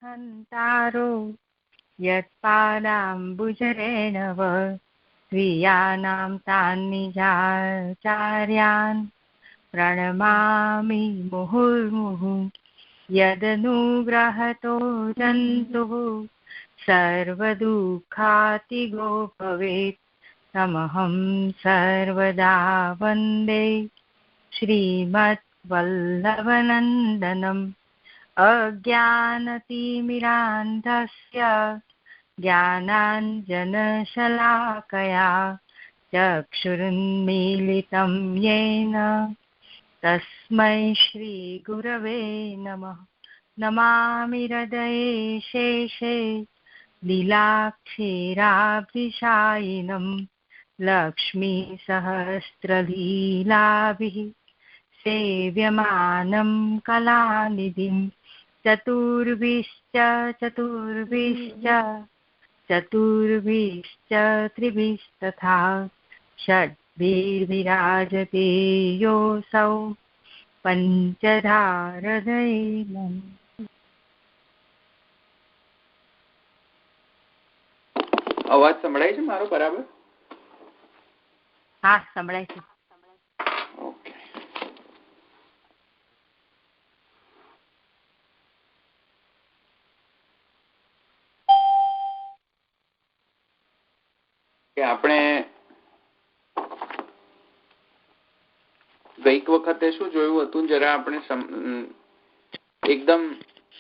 हन्तारो यत्पादाम्बुजरेणव स्वीयानां तान्निजाचार्यान् प्रणमामि मुहुर्मुहुः यदनुग्रहतो जन्तुः सर्वदुःखातिगो भवेत् तमहं सर्वदा वन्दे श्रीमद्वल्लभनन्दनम् अज्ञानतिमिरान्धस्य ज्ञानाञ्जनशलाकया चक्षुरुन्मीलितं येन तस्मै श्रीगुरवे नमः। नमामि हृदये शेषे लीलाक्षीराब्धिशायिनं लक्ष्मीसहस्रलीलाभिः सेव्यमानं कलानिधिं चतुर्भिश्च त्रिभिस्तथा षड्भिर्विराजते योऽसौ पञ्चधारदैवम्। અવાજ સંભળાય છે મારો બરાબર? હા, સંભળાય છે. ઓકે. આપણે ગઈક વખતે શું જોયું હતું, જરા આપણે એકદમ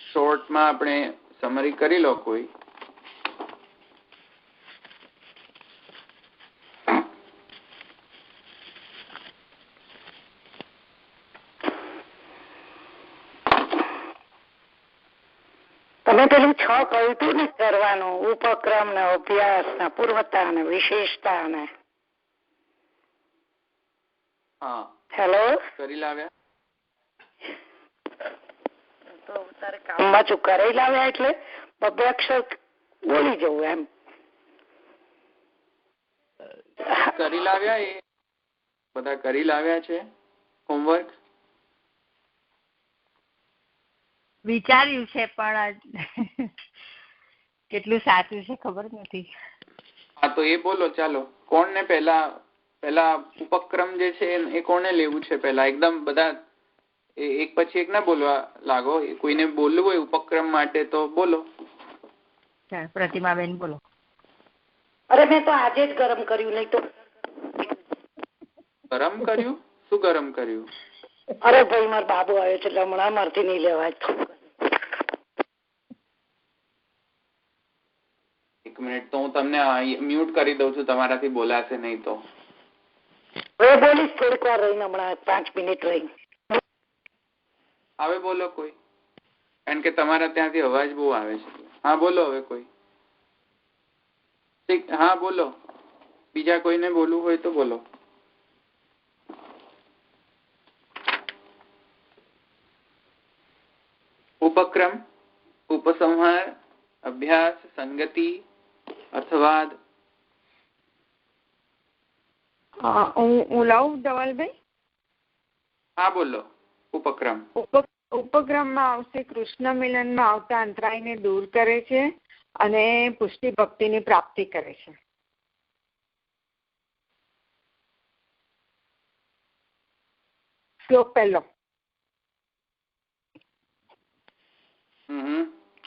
શોર્ટમાં આપણે સમરી કરી લો કોઈ. તમે પેલું 6 કહ્યું હતું ને કરવાનું, ઉપક્રમ ને અભ્યાસ ને પૂર્વતા ને વિશેષતા ને. હા, હેલો, કરી લાવ્યા તો તારે કામમાં છું કરી લાવ્યા એટલે બબ્બે અક્ષર બોલી જવું એમ. કરી લાવ્યા, એ બધા કરી લાવ્યા છે હોમવર્ક? વિચાર્યું છે પણ કેટલું સાચું છે ખબર નથી. હા, તો એ બોલો. ચાલો, કોણને પહેલા ઉપક્રમ જે છે એ કોને લેવું છે પહેલા? એકદમ બધા એક પછી એક ના બોલવા લાગો. કોઈને બોલવું હોય ઉપક્રમ માટે તો બોલો. પ્રતિમાબેન બોલો. અરે મેં તો આજે જ ગરમ કર્યું, નહીં તો. ગરમ કર્યું? શું ગરમ કર્યું? અરે ભાઈ, મારો બાબુ આવ્યો છે એટલે હમણાં મારથી નહીં લેવાય. એક મિનિટ, તો હું તમને મ્યુટ કરી દઉં છું, તમારાથી બોલાશે નહીં તો. હવે બોલીશ થોડીક વાર રહીને, હમણાં 5 મિનિટ રહીને. હવે બોલો કોઈ, કારણ કે તમારા ત્યાંથી અવાજ બહુ આવે છે. હા બોલો હવે કોઈ. હા બોલો, બીજા કોઈને બોલવું હોય તો બોલો. ઉપક્રમ, ઉપસંહાર, અભ્યાસ, સંગતિ, અર્થવાદ. હું લાવું ધવલભાઈ? હા બોલો. ઉપક્રમ ઉપક્રમમાં આવશે કૃષ્ણ મિલનમાં આવતા અંતરાયને દૂર કરે છે અને પુષ્ટિ ભક્તિની પ્રાપ્તિ કરે છે. શ્લોક પહેલો.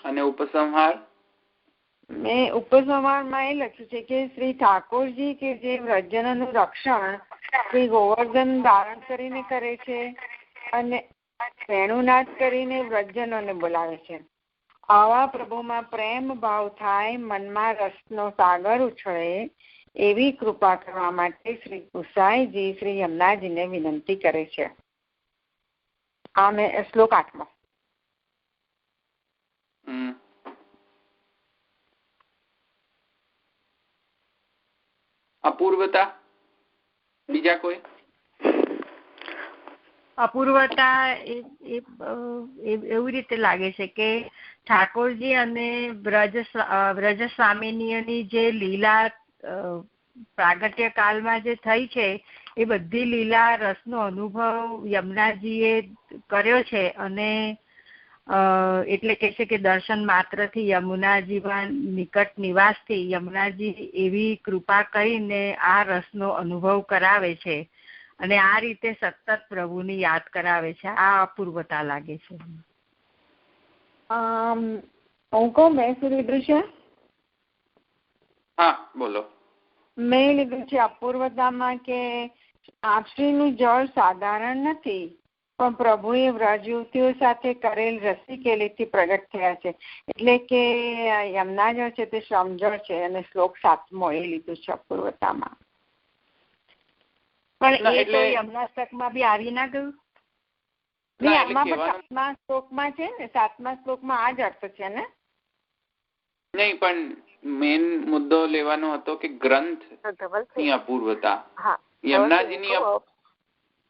અને ઉપસંહાર? મેં ઉપસંહારમાં એ લખ્યું છે કે શ્રી ઠાકોરજી કે જે વ્રજજનોનું રક્ષણ શ્રી ગોવર્ધન ધારણ કરીને કરે છે અને વેણુનાદ કરીને વ્રજજનોને બોલાવે છે. આવા પ્રભુમાં પ્રેમ ભાવ થાય, મનમાં રસનો સાગર ઉછળે, એવી કૃપા કરવા માટે શ્રી ગુસાઈજી શ્રી યમુનાજીને વિનંતી કરે છે. આ મેં શ્લોક 8. અપૂર્વતા બીજા કોઈ? અપૂર્વતા એવી રીતે લાગે છે કે ઠાકોરજી અને વ્રજ સ્વામિનીની જે લીલા પ્રાગટ્ય કાળમાં જે થઈ છે એ બધી લીલા રસનો અનુભવ યમુનાજીએ કર્યો છે અને એટલે કે છે કે દર્શન માત્રથી યમુનાજીમાં નિકટ નિવાસથી યમુનાજી એવી કૃપા કરીને આ રસનો અનુભવ કરાવે છે અને આ રીતે સતત પ્રભુની યાદ કરાવે છે. આ અપૂર્વતા લાગે છે. હું કહું, મેં શું લીધું છે? હા બોલો. મેં લીધું છે અપૂર્વતામાં કે આપશ્રીનું જળ સાધારણ નથી, પણ પ્રભુએ વ્રજયુવતીઓ સાથે કરેલ રસિકેલીથી પ્રગટ થયા છે. એટલે કે યમુના જળ છે તે સમજળ છે. અને શ્લોક 7મો એ લીધું છે અપૂર્વતામાં. પણ એ તો યમુનાષ્ટકમાં બી આવી ના ગયું? આમાં પણ 7મા શ્લોકમાં છે ને, 7મા શ્લોકમાં આ જ અર્થ છે ને? નહીં, પણ મેન મુદ્દો લેવાનો હતો કે ગ્રંથ ની અપૂર્વતા. યમુનાજીની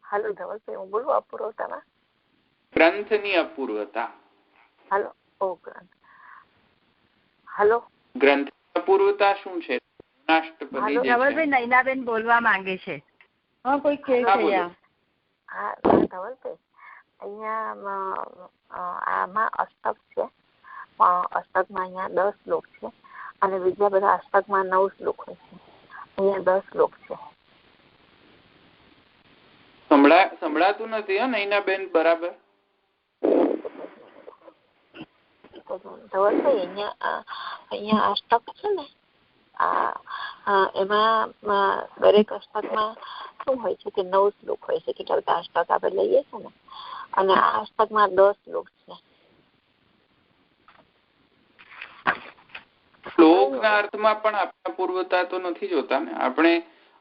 હાલો ધવલભાઈ, હું બોલું અપૂર્વતામાં? ગ્રંથની અપૂર્વતા. હાલો. ઓ ગ્રંથ. હાલો. ગ્રંથ અપૂર્વતા શું છે? ધવલભાઈ, નૈનાબેન બોલવા માંગે છે. હા, કોઈ કહે છે. હા ધવલભાઈ, અહીંયા આમાં અષ્ટક છે. અષ્ટકમાં અહીંયા 10 શ્લોક છે અને બીજા બધા અષ્ટકમાં 9 શ્લોક હોય છે. અહીંયા 10 શ્લોક છે. સંભળાતું નથી નૈનાબેન બરાબર? ધવલભાઈ, અહીંયા અષ્ટક છે ને, એમાં દરેક અષ્ટકમાં શું હોય છે કે 9 શ્લોક હોય છે. કેટલા બધા અષ્ટક આપણે લઈએ છીએ ને, અને આ અષ્ટકમાં 10 શ્લોક છે. શ્લોકના અર્થમાં પણ આપણે અપૂર્વતા તો નથી જોતા ને. આપણે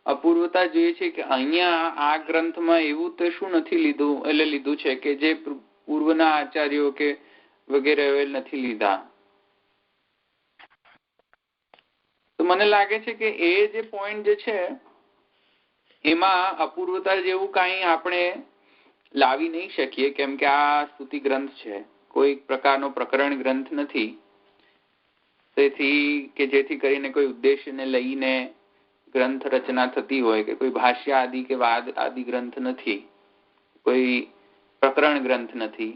અપૂર્વતા જોઈએ છે કે અહીંયા આ ગ્રંથમાં એવું તો શું નથી લીધું છે કે જે પૂર્વના આચાર્યો કે વગેરે નથી લીધા. તો મને લાગે છે કે એ જે પોઈન્ટ જે છે એમાં અપૂર્વતા જેવું કાંઈ આપણે લાવી નહીં શકીએ, કેમ કે આ સ્તુતિ ગ્રંથ છે, કોઈ પ્રકારનો પ્રકરણ ગ્રંથ નથી. તેથી કે જેથી કરીને કોઈ ઉદ્દેશ્યને લઈને ગ્રંથ રચના થતી હોય, કે કોઈ ભાષ્ય આદિ કે વાદ આદિ ગ્રંથ નથી, કોઈ પ્રકરણ ગ્રંથ નથી,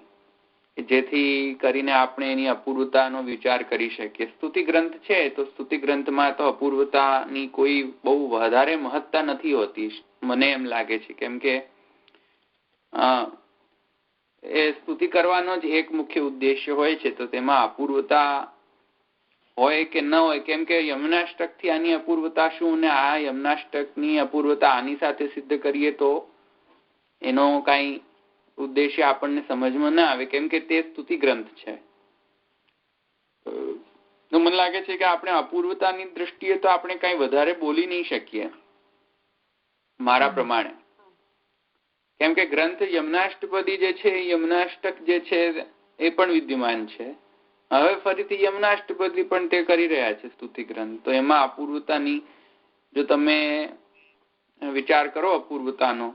જેથી કરીને આપણે એની અપૂર્વતાનો વિચાર કરી શકીએ. સ્તુતિ ગ્રંથ છે તો સ્તુતિ ગ્રંથમાં તો અપૂર્વતાની કોઈ બહુ વધારે મહત્તા નથી હોતી, મને એમ લાગે છે. કેમ કે એ સ્તુતિ કરવાનો જ એક મુખ્ય ઉદ્દેશ્ય હોય છે, તો તેમાં અપૂર્વતા હોય કે ન હોય, કેમ કે યમુનાષ્ટક થી આની અપૂર્વતા શું ને આ યમુનાષ્ટક ની અપૂર્વતા આની સાથે સિદ્ધ કરીએ તો એનો કઈ ઉદ્દેશ્ય આપણને સમજમાં ના આવે, કેમ કે તે સ્તુતિ ગ્રંથ છે. તો મને લાગે છે કે આપણે અપૂર્વતાની દ્રષ્ટિએ તો આપણે કઈ વધારે બોલી નહીં શકીએ મારા પ્રમાણે. કેમ કે ગ્રંથ યમુનાષ્ટપદી જે છે, યમુનાષ્ટક જે છે એ પણ વિદ્યમાન છે. હવે ફરીથી યમુનાષ્ટપદી પણ તે કરી રહ્યા છે સ્તુતિ ગ્રંથ. તો એમાં અપૂર્વતાની જો તમે વિચાર કરો અપૂર્વતાનો,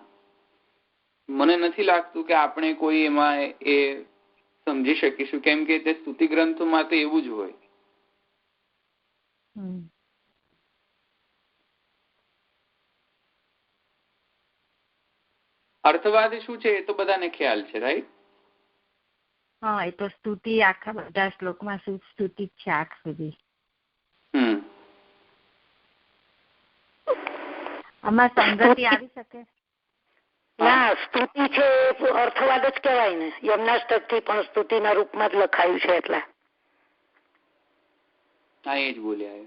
મને નથી લાગતું કે આપણે કોઈ એમાં એ સમજી શકીશું, કેમ કે તે સ્તુતિ ગ્રંથોમાં તો એવું જ હોય. અર્થવાદ શું છે એ તો બધાને ખ્યાલ છે, રાઈટ? હા, એ તો સ્તુતિ આખા બધા શ્લોકમાં સ્તુતિ જ છે આખ સુધી. આમાં સંગતિ આવી શકે? ના, સ્તુતિ છે અર્થવાદ જ કહેવાય ને. યમુનાષ્ટક થી પણ સ્તુતિના રૂપમાં જ લખાયું છે. એટલે હા, એ જ બોલ્યા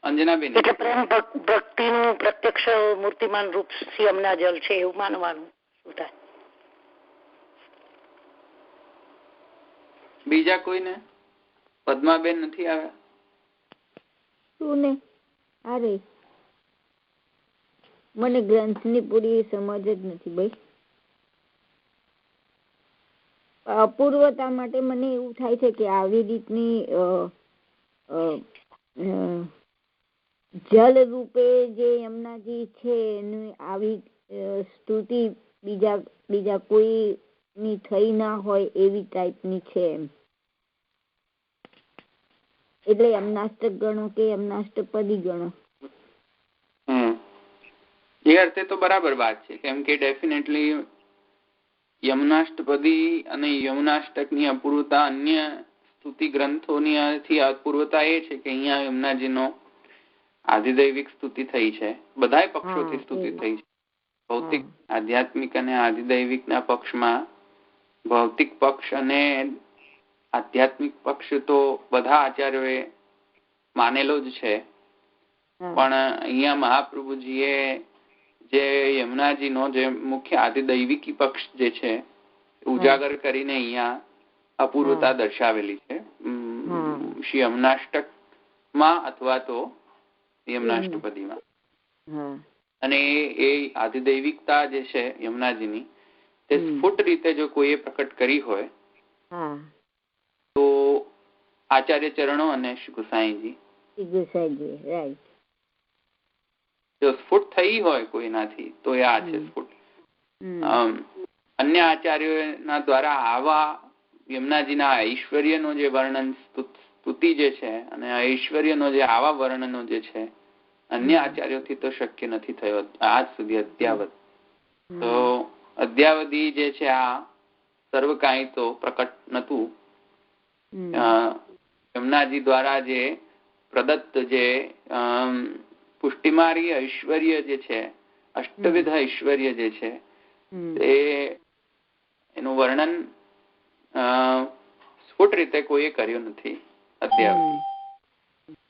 અંજનાબેન. એટલે પ્રેમ ભક્તિનું પ્રત્યક્ષ મૂર્તિમાન રૂપ યમુના જળ છે એવું માનવાનું. શું થાય? બીજા કોઈને? પદ્માબેન નથી આવ્યા? શું ને? અરે મને ગ્રંથની પૂરી સમજ જ નથી ભાઈ. અપૂર્વતા માટે મને એવું થાય છે કે આવી રીતની જલ રૂપે જે યમુનાજી છે એની આવી સ્તુતિ બીજા કોઈની થઈ ના હોય એવી ટાઈપની છે એમ. એટલે યમુનાષ્ટક ગણો કે યમુનાષ્ટપદી ગણો. એ અર્થે તો બરાબર વાત છે, કેમ કે ડેફિનેટલી યમુનાષ્ટપદી અને યમુનાષ્ટકની અપૂર્વતા અન્ય સ્તુતિ ગ્રંથોની અપૂર્વતા એ છે કે અહીંયા યમુનાજીનો આધિદૈવિક સ્તુતિ થઈ છે, બધા પક્ષોથી સ્તુતિ થઈ છે. ભૌતિક, આધ્યાત્મિક અને આધિદૈવિકના પક્ષમાં ભૌતિક પક્ષ અને આધ્યાત્મિક પક્ષ તો બધા આચાર્યોએ માનેલો જ છે, પણ અહીંયા મહાપ્રભુજીએ જે યમુનાજીનો જે મુખ્ય આધિદૈવિકી પક્ષ જે છે ઉજાગર કરીને અહીંયા અપૂર્વતા દર્શાવેલી છે શ્રી યમુનાષ્ટકમાં અથવા તો યમુનાષ્ટપદીમાં. અને એ આધિદૈવિકતા જે છે યમુનાજીની તે સ્ફુટ રીતે જો કોઈએ પ્રકટ કરી હોય તો આચાર્ય ચરણો અને શ્રી ગુસાઈજી. જો સ્ફુટ થઈ હોય કોઈનાથી તો એ આ છે સ્ફુટ. અન્ય આચાર્યોના દ્વારા આવા યમુનાજીના ઐશ્વર્યનો જે વર્ણન સ્તુતિ જે છે અને ઐશ્વર્યનો જે આવા વર્ણનો જે છે અન્ય આચાર્યોથી તો શક્ય નથી થયો આજ સુધી અદ્યાવત. તો અદ્યાવધી જે છે આ સર્વ કાંઈ તો પ્રકટ નતું. યમુનાજી દ્વારા જે પ્રદત્ત જે પુષ્ટિમારી ઐશ્વર્ય જે છે, અષ્ટવિધ ઐશ્વર્ય જે છે એનું વર્ણન સ્ફુટ રીતે કોઈએ કર્યું નથી અત્યારે.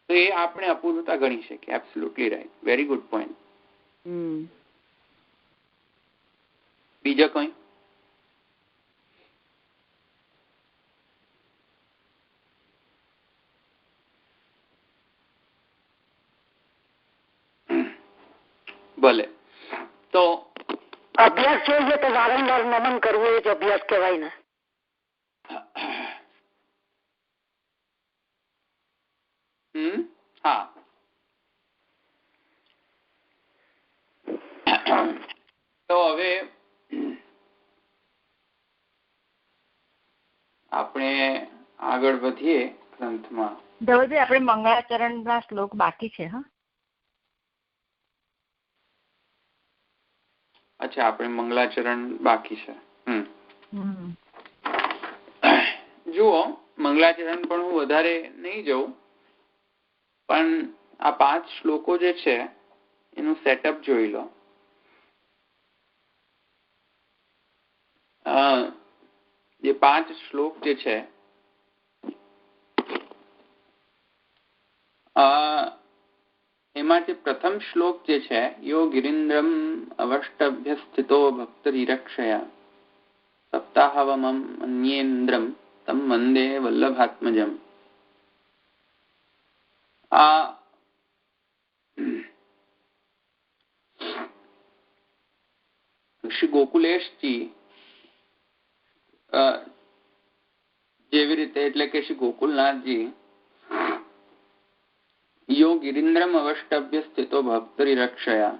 તો એ આપણે અપૂર્વતા ગણી શકીએ. Absolutely right, very good point. બીજો કોઈ? ભલે. તો અભ્યાસ જોઈએ તો વારંવાર નમન કરવું એ જ અભ્યાસ કહેવાય ને. હા, તો હવે આપણે આગળ વધીએ ગ્રંથમાં. ધવલભાઈ, આપણે મંગળાચરણના શ્લોક બાકી છે. હા, અચ્છા, આપણે મંગલાચરણ બાકી છે. જુઓ, મંગલાચરણ પણ હું વધારે નહીં જઉં, પણ આ 5 શ્લોકો જે છે એનું સેટઅપ જોઈ લો. જે 5 શ્લોક જે છે એમાં જે પ્રથમ શ્લોક જે છે, યો ગિરીન્દ્રમ અવષ્ટભ્ય સ્થિતો ભક્તરિરક્ષયા સપ્તાહવમં અન્યેન્દ્રમ તમ વંદે વલ્લભાત્મજમ. આ શ્રી ગોકુલેશજી જેવી રીતે, એટલે કે શ્રી ગોકુલનાથજી યો ગિરીન્દ્રમ અવષ્ટભ્ય સ્થિતો ભક્તરિરક્ષયા,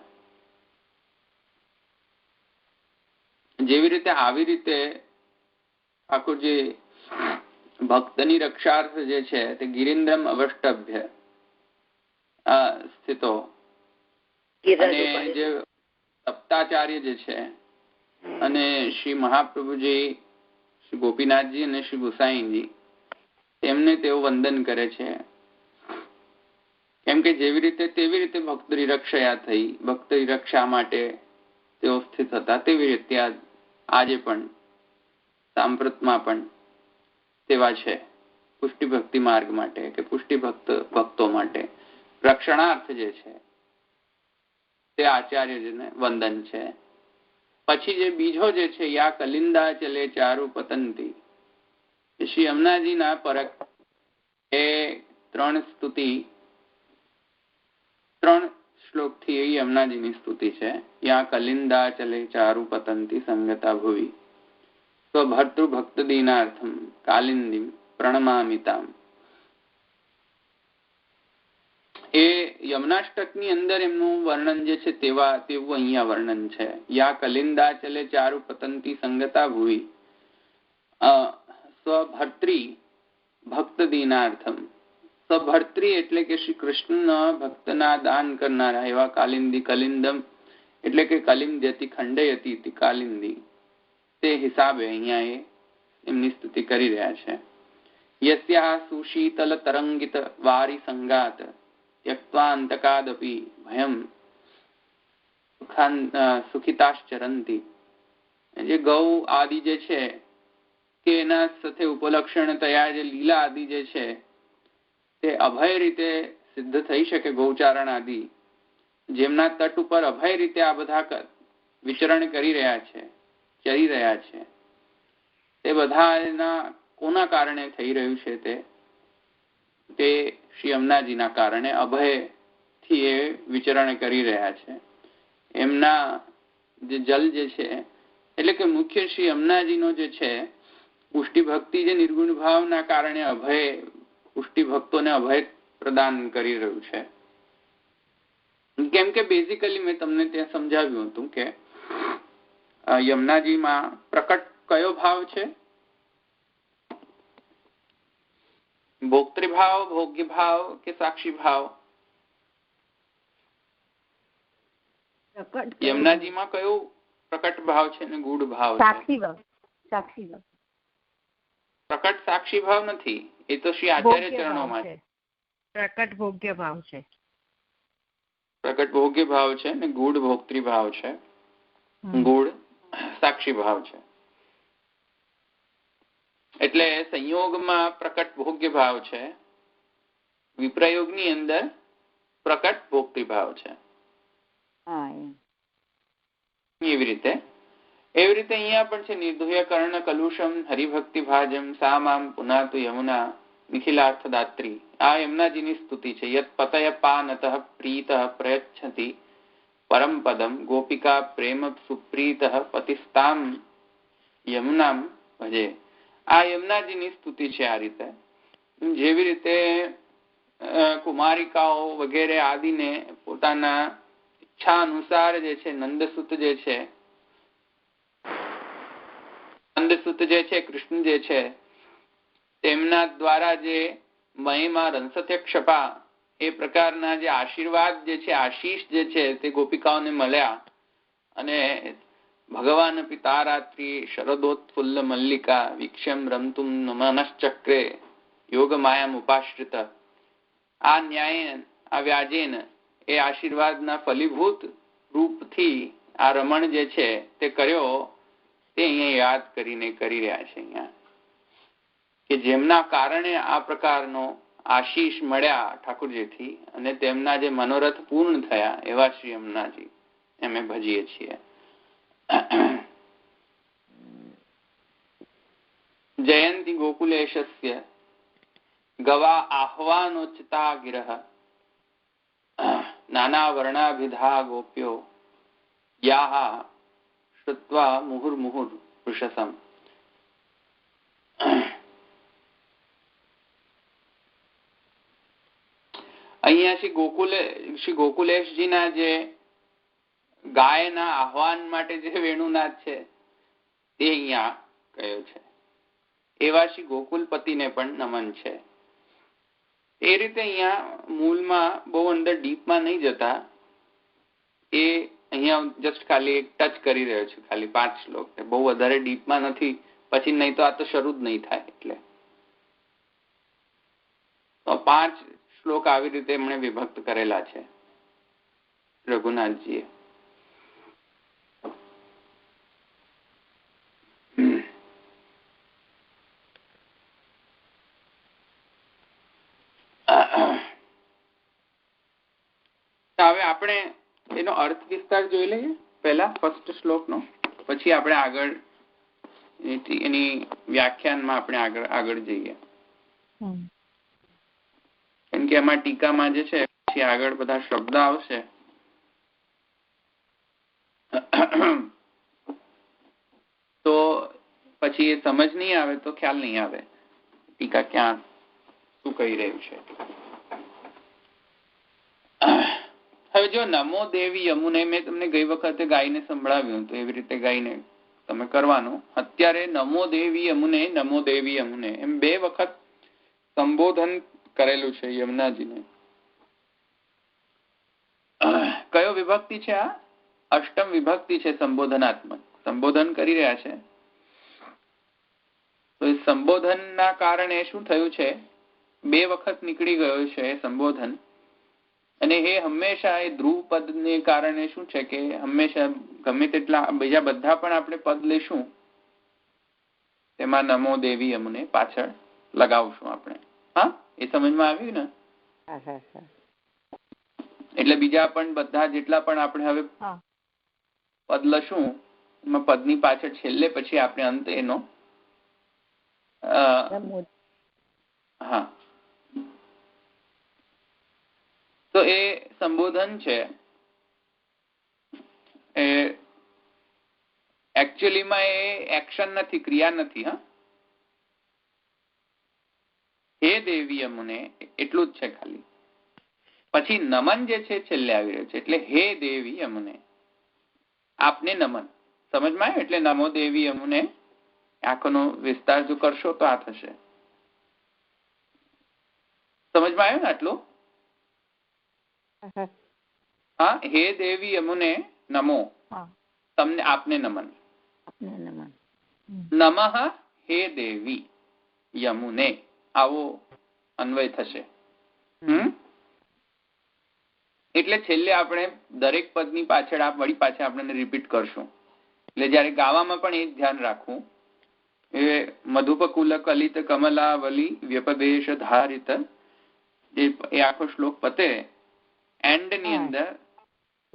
જેવી રીતે આવી રીતે ઠાકોરજી ભક્તની રક્ષાર્થ જે છે તે ગિરીન્દ્રમ અવષ્ટભ્ય સ્થિતો, અને જે સપ્તાચાર્ય જે છે અને શ્રી મહાપ્રભુજી, શ્રી ગોપીનાથજી અને શ્રી ગુસાઈજી તેમને તેઓ વંદન કરે છે. કેમ કે જેવી રીતે તેવી રીતે ભક્ત રક્ષયા થઈ, ભક્ત રક્ષા માટે તેઓ સ્થિત હતા, તેવી રીતે આજે પણ સાંપ્રતમાં પણ તેવા છે. પુષ્ટિ ભક્તિ માર્ગ માટે કે પુષ્ટિ ભક્તો માટે રક્ષણાર્થ જે છે તે આચાર્યજીને વંદન છે. પછી જે બીજો જે છે, યા કલિંદા ચલે ચારુ પતંતી, શ્રી યમુનાજીના પરક એ 3 સ્તુતિ, 3 શ્લોકથી એ યમુનાજીની સ્તુતિ છે. યા કલિંદા ચલે ચારુ પતંતી સંગતા ભુવિ સ્વભર્તૃ ભક્ત દીનાર્થમ કાલિંદીમ પ્રણમામિતામ. એ યમુનાષ્ટકની અંદર એમનું વર્ણન જે છે તેવું અહીંયા વર્ણન છે. યા કલિંદા ચલે ચારુ પતંતી સંગતા ભુવિ સ્વભર્ત્રી ભક્ત દીનાર્થમ. સ્વભર્ત્રી એટલે કે શ્રી કૃષ્ણના ભક્તના દાન કરનારા એવા કાલિંદી. કલિંદમ એટલે કે કલિંદ્યતિ ખંડયતિ કાલિંદી, તે હિસાબે અહીંયા એ એમની સ્તુતિ કરી રહ્યા છે. યસ્યા સુશીતલ તરંગિત વારી સંગાત ત્યક્ત્વાંતકાદપી ભયમ સુખિતાશ્ચરંતી. જે ગૌ આદિ જે છે કે એના સાથે ઉપલક્ષણ તયા જે લીલા આદિ જે છે તે અભય રીતે સિદ્ધ થઈ શકે. ગૌચારણ આદિ જેમના તટ ઉપર અભય રીતે આ બધા વિચરણ કરી રહ્યા છે, ચરી રહ્યા છે, તે બધા એના કોના કારણે થઈ રહ્યું છે? તે શ્રી યમુનાજીના કારણે અભયથી એ વિચરણ કરી રહ્યા છે. એમના જે જલ જે છે એટલે કે મુખ્ય શ્રી યમુનાજીનો જે છે પુષ્ટિ ભક્તિ જે નિર્ગુણ ભાવના કારણે અભય પુષ્ટિ ભક્તોને અભય પ્રદાન કરી રહ્યું છે. કેમ કે બેઝિકલી મેં તમને ત્યાં સમજાવ્યું હતું કે યમુનાજીમાં પ્રકટ કયો ભાવ છે? ભોક્તૃભાવ, ભોગ્ય ભાવ કે સાક્ષી ભાવ? યમુનાજીમાં કયો પ્રકટ ભાવ છે ને ગૂઢ ભાવ છે? સાક્ષી ભાવ. સાક્ષી ભાવ. પ્રકટ સાક્ષી ભાવ નથી, એ તો શ્રી આચાર્ય ચરણોમાં છે. પ્રકટ ભોગ્ય ભાવ છે. પ્રકટ ભોગ્ય ભાવ છે ને ગૂઢ ભોક્તૃ ભાવ છે, ગૂઢ સાક્ષી ભાવ છે. એટલે સંયોગમાં પ્રકટ ભોગ્ય ભાવ છે, વિપ્રયોગની અંદર પ્રકટ ભોક્તૃ ભાવ છે. એવી રીતે અહીંયા પણ છે. નિર્ધુય કર્ણ કલુષમ હરિભક્તિ ભાજમ સા મામ પુનાતુ યમુના નિખિલાર્થદાત્રી. આ યમુનાજીની સ્તુતિ છે. યત પતય પાનતઃ પ્રીતઃ પ્રયચ્છતિ પરમ પદમ ગોપિકા પ્રેમ સુપ્રીતઃ પતિસ્તામ યમુનામ ભજે. આ યમુનાજીની સ્તુતિ છે. આ રીતે જેવી રીતે કુમારિકાઓ વગેરે આદિને પોતાના ઈચ્છા અનુસાર જે છે નંદસુત જે છે કૃષ્ણ જે છે તેમના દ્વારા જે મહિમા રંસત્ય ક્ષપા એ પ્રકારના જે આશીર્વાદ જે છે આશીષ જે છે તે ગોપિકાઓને મળ્યા. અને ભગવાન પિતારાત્રી શરદોત્ફુલ્લ મલ્લિકા વીક્ષ્યમ રમતુમ મનશ્ચક્રે યોગ માયામ ઉપાશ્રિત. આ ન્યાય આ વ્યાજેન એ આશીર્વાદના ફલીભૂત રૂપથી આ રમણ જે છે તે કર્યો, તે અહીંયા યાદ કરીને કરી રહ્યા છે. અહીંયા કે જેમના કારણે આ પ્રકારનો આશીષ મળ્યા ઠાકુરજીથી અને તેમના જે મનોરથ પૂર્ણ થયા એવા શ્રી યમુનાજી અમે ભજીએ છીએ. જયંતિ ગોકુલેશસ્ય ગવા આહ્વાનોચતા ગિરઃ નાના વર્ણાભિધા ગોપ્યો યાહ શ્રુત્વા મુહુર્મુહુર વૃષસમ. અહીંયા શ્રી ગોકુલેશજીના જે ગાયના આહ્વાન માટે જે વેણુનાદ છે તે અહીંયા કયો છે. એવા શ્રી ગોકુલપતિને પણ નમન છે. એ રીતે અહીંયા મૂળમાં બહુ અંદર ડીપમાં નહીં જતા, એ અહીંયા જસ્ટ ખાલી એક ટચ કરી રહ્યો છે. ખાલી 5 શ્લોક, બહુ વધારે ડીપમાં નથી. પછી નહીં તો આ તો શરૂ જ નહીં થાય. એટલે તો 5 શ્લોક આવી રીતે એમણે વિભક્ત કરેલા છે રઘુનાથજીએ. હવે આપણે એનો અર્થ વિસ્તાર જોઈ લઈએ પહેલા ફર્સ્ટ શ્લોકનો, પછી આપણે આગળ એની વ્યાખ્યાનમાં આપણે આગળ જઈએ. કેમ કે એમાં ટીકામાં જે છે પછી આગળ બધા શબ્દ આવશે તો પછી એ સમજ નહીં આવે તો ખ્યાલ નહીં આવે ટીકા ક્યાં શું કહી રહ્યું છે. હવે જો નમો દેવી યમુને મેં તમને ગઈ વખતે ગાઈને સંભળાવ્યું તો એવી રીતે ગાઈને તમે કરવાનું. અત્યારે નમો દેવી યમુને એમ 2 વખત સંબોધન કરેલું છે યમુનાજીને. કયો વિભક્તિ છે આ? અષ્ટમ વિભક્તિ છે સંબોધનાત્મક. સંબોધન કરી રહ્યા છે તો એ સંબોધનના કારણે શું થયું છે, 2 વખત નીકળી ગયો છે સંબોધન. અને એ હંમેશા એ ધ્રુવ પદને કારણે શું છે કે હંમેશા ગમે તેટલા બીજા બધા પણ આપણે પદ લેશું તેમાં નમો દેવી અમને પાછળ લગાવશું આપણે. હા, એ સમજમાં આવ્યું ને? એટલે બીજા પણ બધા જેટલા પણ આપણે હવે પદ લશું એમાં પદની પાછળ છેલ્લે પછી આપણે અંત એનો હા. તો એ સંબોધન છે એ એકચ્યુઅલીમાં એ એક્શન નથી, ક્રિયા નથી. હા, હે દેવી અમને એટલું જ છે ખાલી. પછી નમન જે છે છેલ્લે આવી રહ્યું છે, એટલે હે દેવી અમને, આપને નમન. સમજમાં આવ્યું? એટલે નમો દેવી અમને આંખોનો વિસ્તાર જો કરશો તો આ થશે. સમજમાં આવ્યું ને આટલું? હા, હે દેવી અમને નમો, તમને આપને નમન. નમઃ હે દેવી યમુને, આવો અન્વય થશે. એટલે છેલ્લે આપણે દરેક પદની પાછળ વળી પાછળ આપણે રિપીટ કરશું. એટલે જયારે ગાવામાં પણ એ જ ધ્યાન રાખવું. એ મધુપકુલ કલિત કમલાવલી વ્યપદેશ ધારિત, એ આખો શ્લોક પતે એન્ડ ની અંદર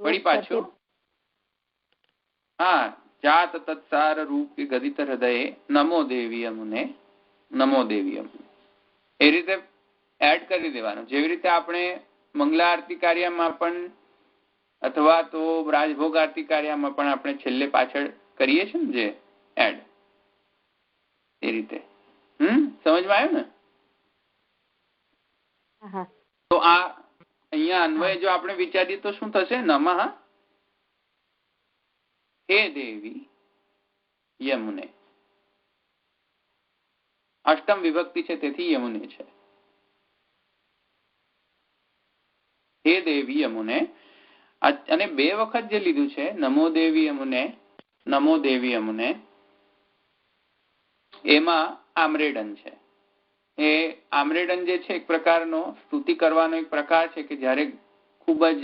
વળી પાછું હા જાત તત્સાર રૂપ ગદિત હૃદયે નમો દેવી અમને, નમો દેવી અમને, એ રીતે એડ કરી દેવાનું. જેવી રીતે આપણે મંગલા આરતી કાર્યમાં પણ અથવા તો રાજભોગ આરતી કાર્યમાં પણ આપણે છેલ્લે પાછળ કરીએ છીએ ને જે એડ, એ રીતે. સમજમાં આવ્યું ને? તો આ અહીંયા અન્વય જો આપણે વિચારીએ તો શું થશે? નમઃ હે દેવી યમુને. અષ્ટમ વિભક્તિ છે તેથી યમુને છે. હે દેવી યમુને. અને 2 વખત જે લીધું છે નમો દેવી યમુને, નમો દેવી યમુને, એમાં આમરેડન છે. એ આમરેડન જે છે એક પ્રકારનો સ્તુતિ કરવાનો એક પ્રકાર છે કે જ્યારે ખૂબ જ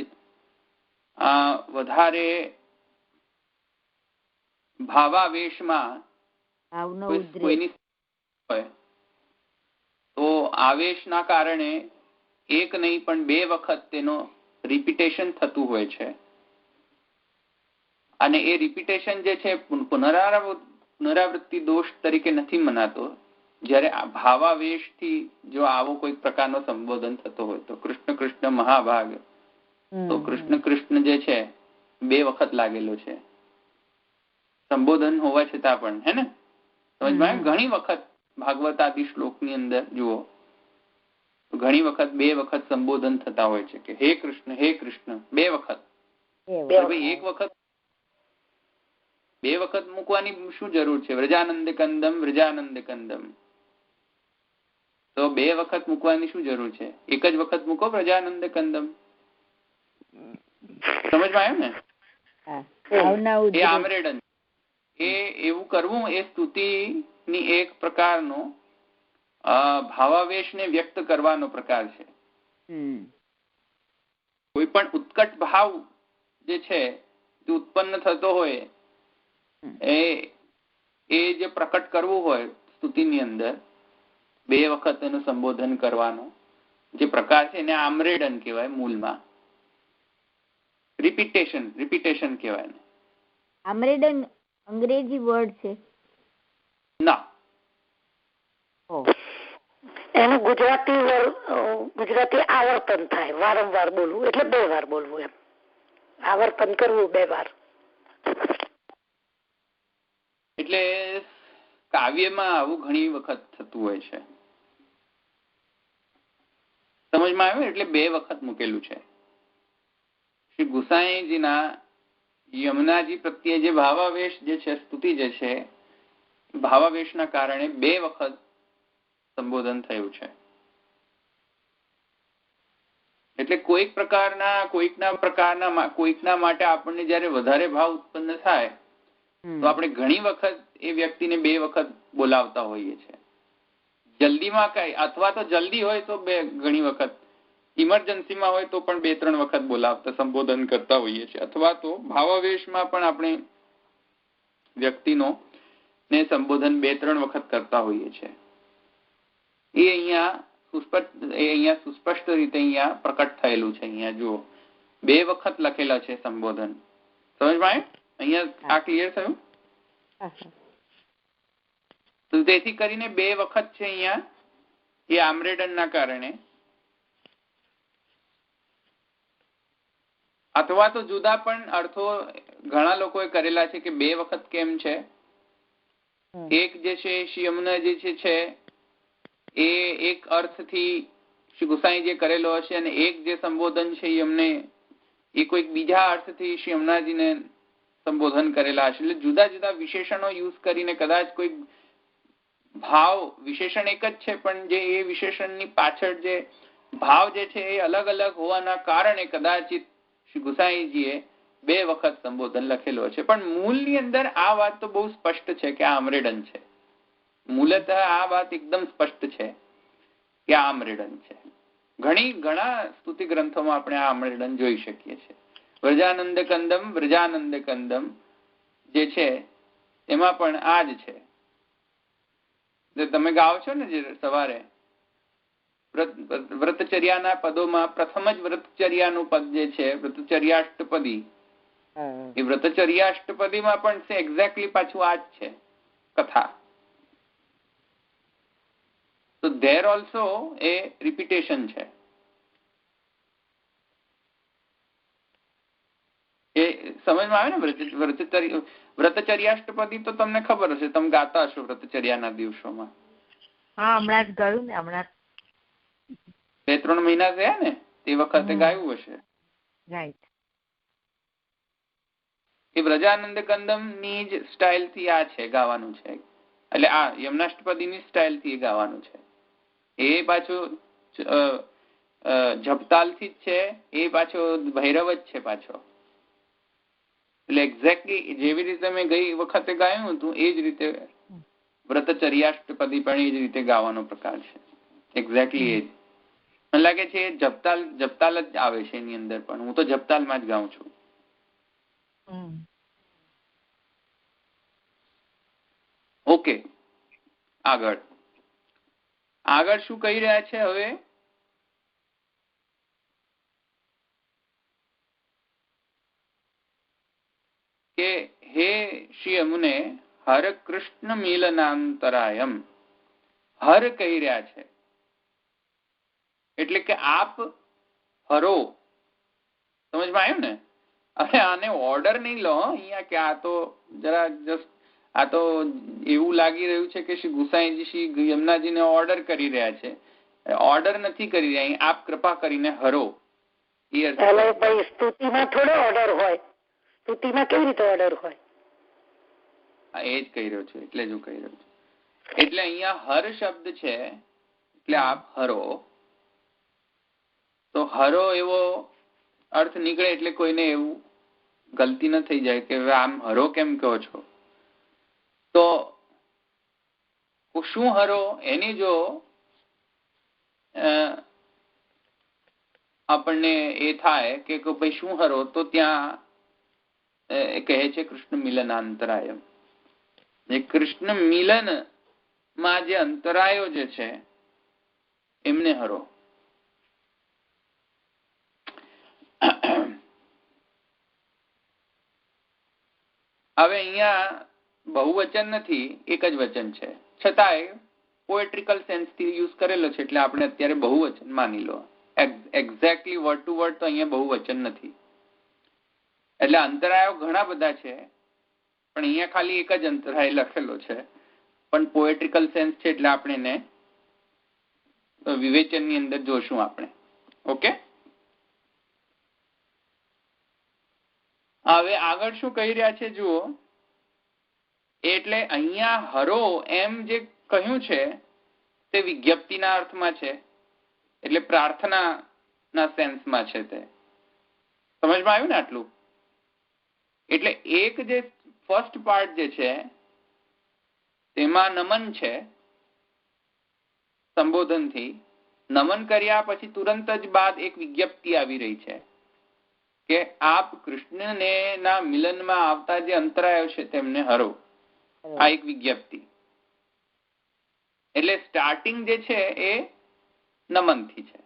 વધારે ભાવાવેશમાં કોઈની હોય તો આવેશના કારણે એક નહીં પણ 2 વખત તેનો રિપીટેશન થતું હોય છે. અને એ રિપીટેશન જે છે પુનરાવૃત્તિ દોષ તરીકે નથી મનાતો. જ્યારે ભાવાવેશથી જો આવો કોઈ પ્રકારનો સંબોધન થતો હોય તો કૃષ્ણ કૃષ્ણ મહાભાગ, તો કૃષ્ણ કૃષ્ણ જે છે 2 વખત લાગેલો છે સંબોધન હોવા છતાં પણ, હે ને? સમજમાં? ઘણી વખત ભાગવત આદિ શ્લોકની અંદર જુઓ ઘણી વખત 2 વખત સંબોધન થતા હોય છે કે હે કૃષ્ણ 2 વખત. એક વખત 2 વખત મૂકવાની શું જરૂર છે? વ્રજાનંદ કંદમ વ્રજાનંદ કંદમ, તો 2 વખત મૂકવાની શું જરૂર છે? એક જ વખત મૂકો વ્રજાનંદ કંદમ. સમજમાં આવ્યું ને? એ આમરેડન, એ એવું કરવું એ સ્તુતિની એક પ્રકારનો ભાવાવેશને વ્યક્ત કરવાનો પ્રકાર છે. કોઈ પણ ઉત્કટ ભાવ જે છે તે ઉત્પન્ન થતો હોય એ જે પ્રકટ કરવું હોય સ્તુતિની અંદર 2 વખત એનું સંબોધન કરવાનો જે પ્રકાર છે એને આમરેડન કહેવાય. મૂળમાં રિપીટેશન કહેવાય ને. આમરેડન અંગ્રેજી વર્ડ છે? ના, એનું ગુજરાતી આવર્તન થાય, વારંવાર બોલવું, એટલે 2 વાર બોલવું, એમ આવર્તન કરવું 2 વાર. એટલે કાવ્યમાં આવું ઘણી વખત થતું હોય છે. સમજમાં આવ્યું? એટલે 2 વખત મૂકેલું છે. શ્રી ગુસાઈજીના યમુનાજી પ્રત્યે જે ભાવાવેશ જે છે સ્તુતિ જે છે ભાવાવેશના કારણે 2 વખત સંબોધન થયું છે. એટલે કોઈકના માટે આપણને જયારે વધારે ભાવ ઉત્પન્ન થાય તો આપણે ઘણી વખત એ વ્યક્તિને 2 વખત બોલાવતા હોઈએ છીએ. જલ્દીમાં કઈ અથવા તો જલ્દી હોય તો ઘણી વખત, ઇમરજન્સીમાં હોય તો પણ 2-3 વખત બોલાવતા સંબોધન કરતા હોઈએ છીએ. અથવા તો ભાવાવેશમાં પણ આપણે વ્યક્તિનો ને સંબોધન 2-3 વખત કરતા હોઈએ છીએ. એ અહીંયા સુસ્પષ્ટ રીતે અહીંયા પ્રકટ થયેલું છે. અહીંયા જુઓ 2 વખત લખેલા છે સંબોધન. સમજમાં આવ્યું? અહીંયા આ ક્લિયર થયું? તો તેથી કરીને 2 વખત છે અહીંયા એ આમ્રેડનના કારણે. અથવા તો જુદા પણ અર્થો ઘણા લોકોએ કરેલા છે કે 2 વખત કેમ છે. એક જે છે શ્રી યમુનાજી છે એ એક અર્થથી શ્રી ગુસાઈ જે કરેલો હશે, અને એક જે સંબોધન છે એ કોઈક બીજા અર્થથી શ્રી યમુનાજીને સંબોધન કરેલા હશે. એટલે જુદા જુદા વિશેષણો યુઝ કરીને કદાચ કોઈ ભાવ, વિશેષણ એક જ છે પણ જે એ વિશેષણની પાછળ જે ભાવ જે છે એ અલગ અલગ હોવાના કારણે કદાચિત શ્રી ગુસાઈજીએ 2 વખત સંબોધન લખેલો છે. પણ મૂળની અંદર આ વાત તો બહુ સ્પષ્ટ છે કે આ આમ્રેડન છે. મૂળતઃ આ વાત એકદમ સ્પષ્ટ છે કે આ આમ્રેડન છે. ઘણા સ્તુતિ ગ્રંથોમાં આપણે આ આમ્રેડન જોઈ શકીએ છીએ. વ્રજાનંદ કંદમ જે છે એમાં પણ આ જ છે. તમે ગાઓ છો ને જે સવારે વ્રતચર્યાના પદોમાં પ્રથમ જ વ્રતચર્યાનું પદ જે છે વ્રતચર્યાષ્ટપદી, એ વ્રતચર્યાષ્ટપદીમાં પણ એક્ઝેક્ટલી પાછું આ જ છે કથા. તો ધેર ઓલ્સો એ રિપીટેશન છે. એ સમજમાં આવે ને? વ્રતચર્યાષ્ટપદી તો તમને ખબર હશે, તમે ગાતા હશો વ્રતચર્યાના દિવસોમાં. હા, હમણાં જ ગયું ને, હમણાં 2-3 મહિના થયા ને તે વખતે ગાયું હશે. રાઈટ. એ વ્રજાનંદ કંદમ ની જ સ્ટાઇલ થી આ છે ગાવાનું છે. એટલે આ યમનાષ્ટપદી ની સ્ટાઇલ થી ગાવાનું છે. એ પાછું જપતાલ થી જ છે. એ પાછો ભૈરવ જ છે પાછો. એટલે એક્ઝેક્ટલી જેવી રીતે મેં ગઈ વખતે ગાયું હતું એ જ રીતે વ્રતચર્યાષ્ટપદી પણ એ જ રીતે ગાવાનો પ્રકાર છે. એક્ઝેક્ટલી એ જ. મને લાગે છે જપતાલ જ આવે છે એની અંદર પણ. હું તો જપતાલમાં જ ગાઉં છું. ઓકે, આગળ શું કહી રહ્યા છે હવે? કે હે શ્રી યમુને હર કૃષ્ણ મિલનાંતરાયમ. હર કહી રહ્યા છે એટલે કે આપ હરો. સમજમાં આવ્યું ને? હવે આને ઓર્ડર નહીં લો અહીંયા કે આ તો જરા જસ્ટ આ તો એવું લાગી રહ્યું છે કે શ્રી ગુસાઈજી શ્રી યમુનાજીને ઓર્ડર કરી રહ્યા છે. ઓર્ડર નથી કરી રહ્યા. આપ કૃપા કરીને હરો. સ્તુતિમાં થોડો ઓર્ડર હોય. સ્તુતિમાં કેવી રીતે ઓર્ડર હોય? એ જ કહી રહ્યો છું. એટલે જ હું કહી રહ્યો છું. એટલે અહીંયા હર શબ્દ છે એટલે આપ હરો. તો હરો એવો અર્થ નીકળે એટલે કોઈને એવું ગલતી ન થઈ જાય કે આમ હરો કેમ કહો છો. તો શું હરો એની જો આપણને એ થાય કે ભાઈ શું હરો, તો ત્યાં કહે છે કૃષ્ણ મિલનાંતરાય. કૃષ્ણ મિલન માં જે અંતરાયો જે છે એમને હરો. હવે અહીંયા બહુવચન નથી, એક જ વચન છે, છતાંય પોએટ્રિકલ સેન્સ થી યુઝ કરેલો છે એટલે આપણે અત્યારે બહુવચન માની લો. એક્ઝેક્ટલી વર્ડ ટુ વર્ડ તો અહીંયા બહુવચન નથી. એટલે અંતરાયો ઘણા બધા છે પણ અહીંયા ખાલી એક જ અંતરાય લખેલો છે. પણ પોએટ્રિકલ સેન્સ છે એટલે આપણે એને વિવેચનની અંદર જોશું આપણે. ઓકે, હવે આગળ શું કહી રહ્યા છે જુઓ. એટલે અહીંયા હરો એમ જે કહ્યું છે તે વિજ્ઞપ્તિના અર્થમાં છે, એટલે પ્રાર્થનાના સેન્સમાં છે. તે સમજમાં આવ્યું ને આટલું? એટલે એક જે ફર્સ્ટ પાર્ટ જે છે તેમાં નમન છે સંબોધનથી. નમન કર્યા પછી તુરંત જ બાદ એક વિજ્ઞપ્તિ આવી રહી છે કે આપ કૃષ્ણને ના મિલનમાં આવતા જે અંતરાયો છે તેમને હરો. આ એક વિજ્ઞપ્તિ. એટલે સ્ટાર્ટિંગ જે છે એ નમનથી છે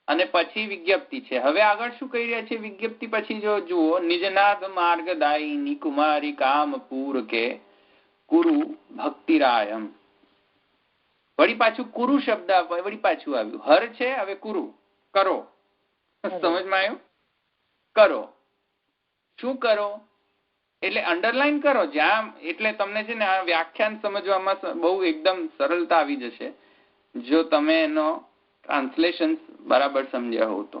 અને પછી વિજ્ઞપ્તિ છે. હવે આગળ શું કહી રહ્યા છે વિજ્ઞપ્તિ પછી? જો જુઓ, નિજનાથ માર્ગદાયિની કુમારી કામપુર કે કુરુ ભક્તિરાયમ. વળી પાછું કુરુ શબ્દ વળી પાછું આવ્યું. હર છે, હવે કુરુ કરો. સમજમાં આવ્યું? કરો. શું કરો એટલે અંડરલાઈન કરો જ્યાં. એટલે તમને છે ને આ વ્યાખ્યાન સમજવામાં બહુ એકદમ સરળતા આવી જશે જો તમે એનો ટ્રાન્સલેશન બરાબર સમજ્યા હો તો.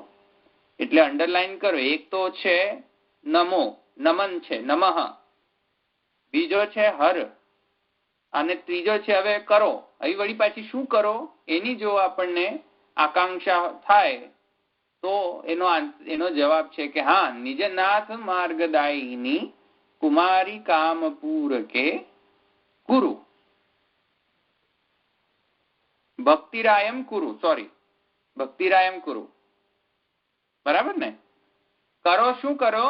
એટલે અંડરલાઈન કરો. એક તો છે નમો, નમન છે, નમઃ. બીજો છે હર અને ત્રીજો છે હવે કરો. અહીં વળી પાછી શું કરો એની જો આપણને આકાંક્ષા થાય તો એનો જવાબ છે કે હા, નિજનાથ માર્ગદાયિની કુમારી કામપુર કે કુરુ ભક્તિરાયમ કુરુ. સોરી, ભક્તિરાયમ કુરુ. બરાબર ને? કરો શું કરો?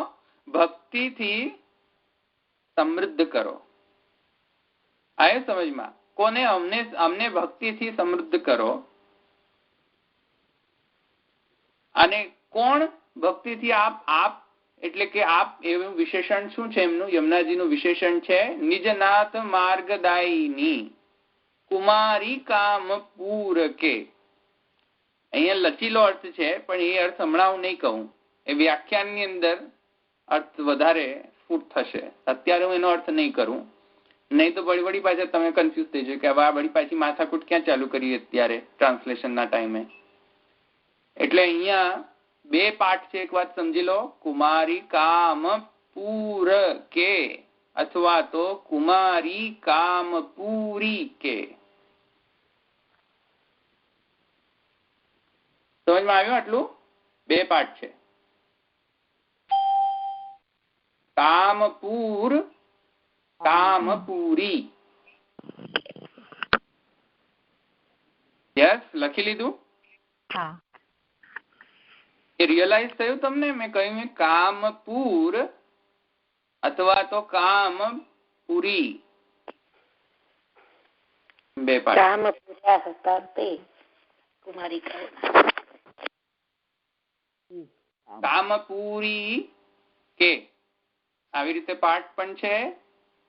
ભક્તિથી સમૃદ્ધ કરો. આયો સમજમાં? કોને? અમને ભક્તિથી સમૃદ્ધ કરો. અને કોણ ભક્તિથી? આપ એટલે કે આપ એવું વિશેષણ શું છે એમનું? યમુનાજીનું વિશેષણ છે નિજનાથ માર્ગદાયિની કુમારી કામપુર કે. અહીંયા લચીલો અર્થ છે પણ એ અર્થ હમણાં હું નહીં કહું. એ વ્યાખ્યાનની અંદર અર્થ વધારે સ્ફુટ થશે. અત્યારે હું એનો અર્થ નહીં કરું, નહીં તો વળી પાછા તમે કન્ફ્યુઝ થઈ જાય કે હવે આ વળી પાછી માથાકૂટ ક્યાં ચાલુ કરીએ અત્યારે ટ્રાન્સલેશનના ટાઈમે. એટલે અહીંયા બે પાઠ છે. એક વાત સમજી લો, કુમારી કામપુર કે અથવા તો કુમારી કામપુરી કે. સમજમાં આવ્યું? આટલું બે પાઠ છે. કામપુર, કામપુરી. યસ, લખી લીધું? હા. એ રિયલાઇઝ થયું તમને? મેં કહ્યું કામપુર અથવા તો કામપુરી. બે પાઠ. કામપુરા હતા તે કુમારી કામપુરી કે. આવી રીતે પાઠ પણ છે.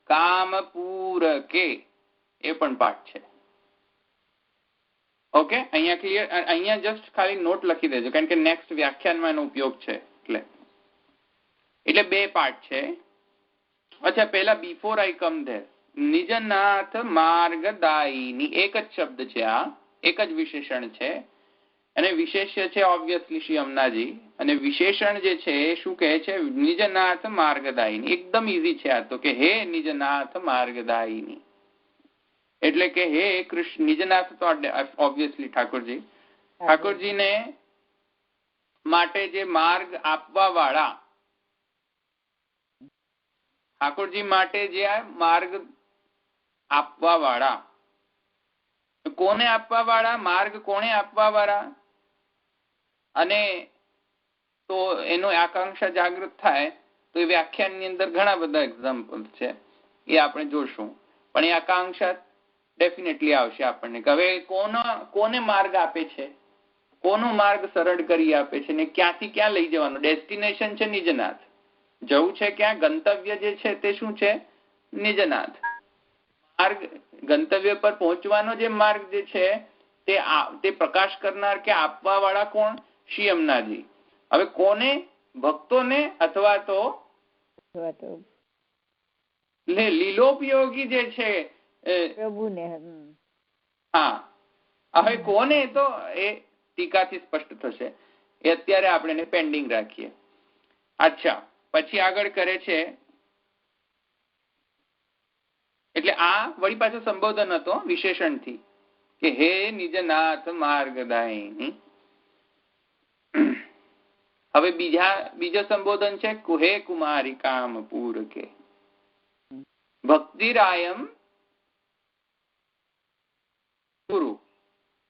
કામપુર કે એ પણ પાઠ છે. ઓકે, અહીંયા ક્લિયર? અહીંયા જસ્ટ ખાલી નોટ લખી દેજો કારણ કે નેક્સ્ટ વ્યાખ્યાનમાં એનો ઉપયોગ છે. એટલે બે પાઠ છે. અચ્છા, પહેલા બિફોર આઈ કમ ધેર, નિજનાથ માર્ગદાયિની એક જ શબ્દ છે. આ એક જ વિશેષણ છે અને વિશેષ્ય છે ઓબ્વિયસલી શ્રી યમુનાજી. અને વિશેષણ જે છે એ શું કહે છે? નિજનાથ માર્ગદાયિની. એકદમ ઈઝી છે આ તો, કે હે નિજનાથ માર્ગદાયિની. એટલે કે હે કૃષ્ણ. નિજનાથ તો ઓબ્વિયસલી ઠાકોરજીને માટે જે માર્ગ આપવા વાળા, ઠાકોરજી માટે જે માર્ગ આપવા વાળા. કોને આપવા વાળા? માર્ગ કોને આપવા વાળા? અને તો એનો આકાંક્ષા જાગૃત થાય તો એ વ્યાખ્યાનની અંદર ઘણા બધા એક્ઝામ્પલ છે, એ આપણે જોશું. પણ એ આકાંક્ષા ડેફિનેટલી આવશે આપણને કે હવે કોને માર્ગ આપે છે, કોનો માર્ગ સરળ કરી આપે છે ને ક્યાંથી ક્યાં લઈ જવાનો. ડેસ્ટિનેશન છે નિજનાથ. જવું છે ક્યાં? ગંતવ્ય જે છે તે શું છે? નિજનાથ. માર્ગ, ગંતવ્ય પર પહોંચવાનો જે માર્ગ જે છે તે પ્રકાશ કરનાર કે આપવા વાળા કોણ? શ્રી યમુનાજી. હવે કોને? ભક્તોને અથવા તો લીલોપયોગી જે છે પ્રભુને. હા, હવે કોને તો એ ટીકાથી સ્પષ્ટ થશે. એ અત્યારે આપણે એને પેન્ડિંગ રાખીએ. અચ્છા, પછી આગળ કરે છે. એટલે આ વળી પાછો સંબોધન હતો વિશેષણથી કે હે નિજનાથ માર્ગદાયિની. હવે બીજો સંબોધન છે હે કુમારી કામપુર કે ભક્તિરાયમ કુરુ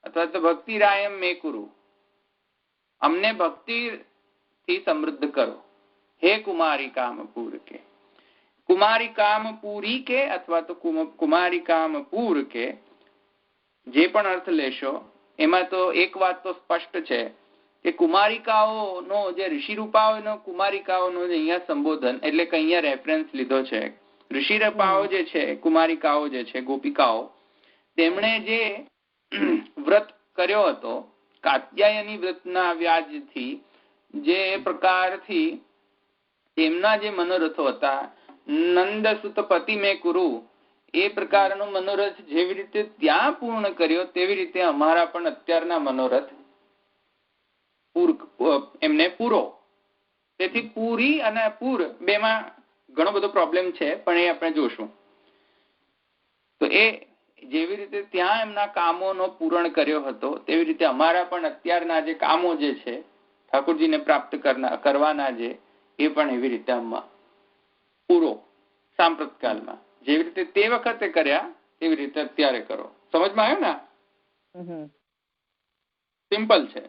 અથવા તો ભક્તિરાયમ મે કુરુ, અમને ભક્તિથી સમૃદ્ધ કરો. હે કુમારી કામપુર કે, કુમારી કામપુરી કે અથવા તો કુમારી કામપુર કે, જે પણ અર્થ લેશો એમાં તો એક વાત તો સ્પષ્ટ છે કે કુમારિકાઓનો જે ઋષિરૂપાઓનો કુમારિકાઓનો અહીંયા સંબોધન એટલે કે અહીંયા રેફરન્સ લીધો છે. ઋષિરૂપાઓ જે છે, કુમારિકાઓ જે છે, ગોપિકાઓ, તેમણે જે વ્રત કર્યો હતો કાત્યાયની વ્રતના વ્યાજથી, જે પ્રકારથી તેમના જે મનોરથો હતા, નંદસુત પતિ મે કુરુ, એ પ્રકારનો મનોરથ જેવી રીતે ત્યાં પૂર્ણ કર્યો તેવી રીતે અમારા પણ અત્યારના મનોરથ એમને પૂરો. તેથી પૂરી અને પૂર બેમાં ઘણો બધો પ્રોબ્લેમ છે, પણ એ આપણે જોશું. તો એ જેવી રીતે ત્યાં એમના કામોનો પૂરણ કર્યો હતો તેવી રીતે અમારા પણ અત્યારના જે કામો જે છે ઠાકોરજીને પ્રાપ્ત કરવાના જે, એ પણ એવી રીતે પૂરો સાંપ્રત કાળમાં જેવી રીતે તે વખતે કર્યા તેવી રીતે અત્યારે કરો. સમજમાં આવ્યું ને? સિમ્પલ છે.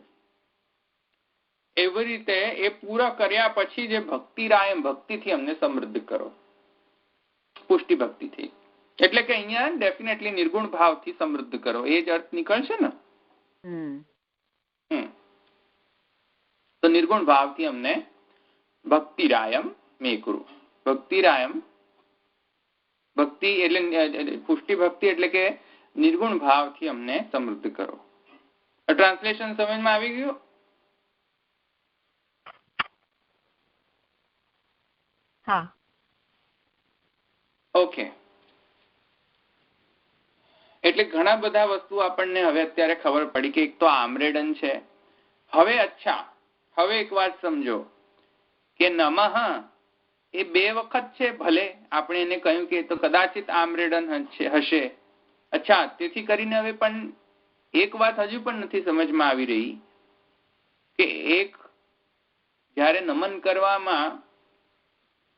એવી રીતે એ પૂરા કર્યા પછી જે ભક્તિરાયમ, ભક્તિથી અમને સમૃદ્ધ કરો, પુષ્ટિ ભક્તિથી. એટલે કે અહીંયા ડેફિનેટલી નિર્ગુણ ભાવથી સમૃદ્ધ કરો, એ જ અર્થ નીકળશે ને. તો નિર્ગુણ ભાવથી અમને ભક્તિરાયમ મે કુરુ. ભક્તિરાયમ, ભક્તિ એટલે પુષ્ટિ ભક્તિ એટલે કે નિર્ગુણ ભાવથી અમને સમૃદ્ધ કરો. ટ્રાન્સલેશન સમજમાં આવી ગયું? હા. ઓકે. એટલે ઘણા બધા વસ્તુ આપણને હવે અત્યારે ખબર પડી કે એક તો આમ્રેડન છે. હવે અચ્છા, હવે એક વાત સમજો કે નમઃ એ 2 વખત છે. ભલે આપણે એને કહ્યું કે તો કદાચિત આમ્રેડન હશે. અચ્છા, તેથી કરીને હવે પણ એક વાત હજુ પણ નથી સમજમાં આવી રહી કે એક જ્યારે નમન કરવામાં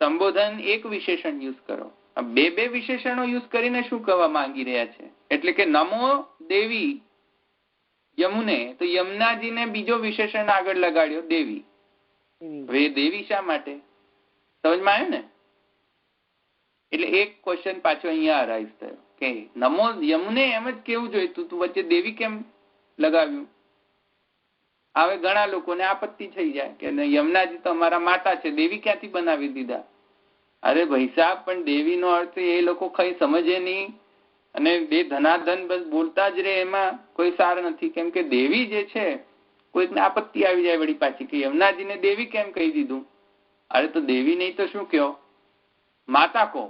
સંબોધન એક વિશેષણ યુઝ કરો, 2 વિશેષણો યુઝ કરીને શું કહેવા માંગી રહ્યા છે? એટલે કે નમો દેવી યમુને, તો યમુનાજીને બીજો વિશેષણ આગળ લગાડ્યો દેવી. હવે દેવી શા માટે? સમજમાં આવ્યું ને? એટલે એક ક્વેશ્ચન પાછો અહીંયા અરાઈઝ થયો કે નમો યમુને એમ જ કેવું જોઈતું, તું વચ્ચે દેવી કેમ લગાવ્યું? હવે ઘણા લોકોને આપત્તિ થઈ જાય કે યમુનાજી તો અમારા માતા છે, દેવી ક્યાંથી બનાવી દીધા? અરે ભાઈ સાહેબ, પણ દેવીનો અર્થ એ લોકો કઈ સમજે નહીં અને બે ધનાધન બસ બોલતા જ રહે, એમાં કોઈ સાર નથી. કેમ કે દેવી જે છે, કોઈકને આપત્તિ આવી જાય વળી પાછી કે યમુનાજીને દેવી કેમ કહી દીધું? અરે તો દેવી નહીં તો શું કહો? માતા કહો.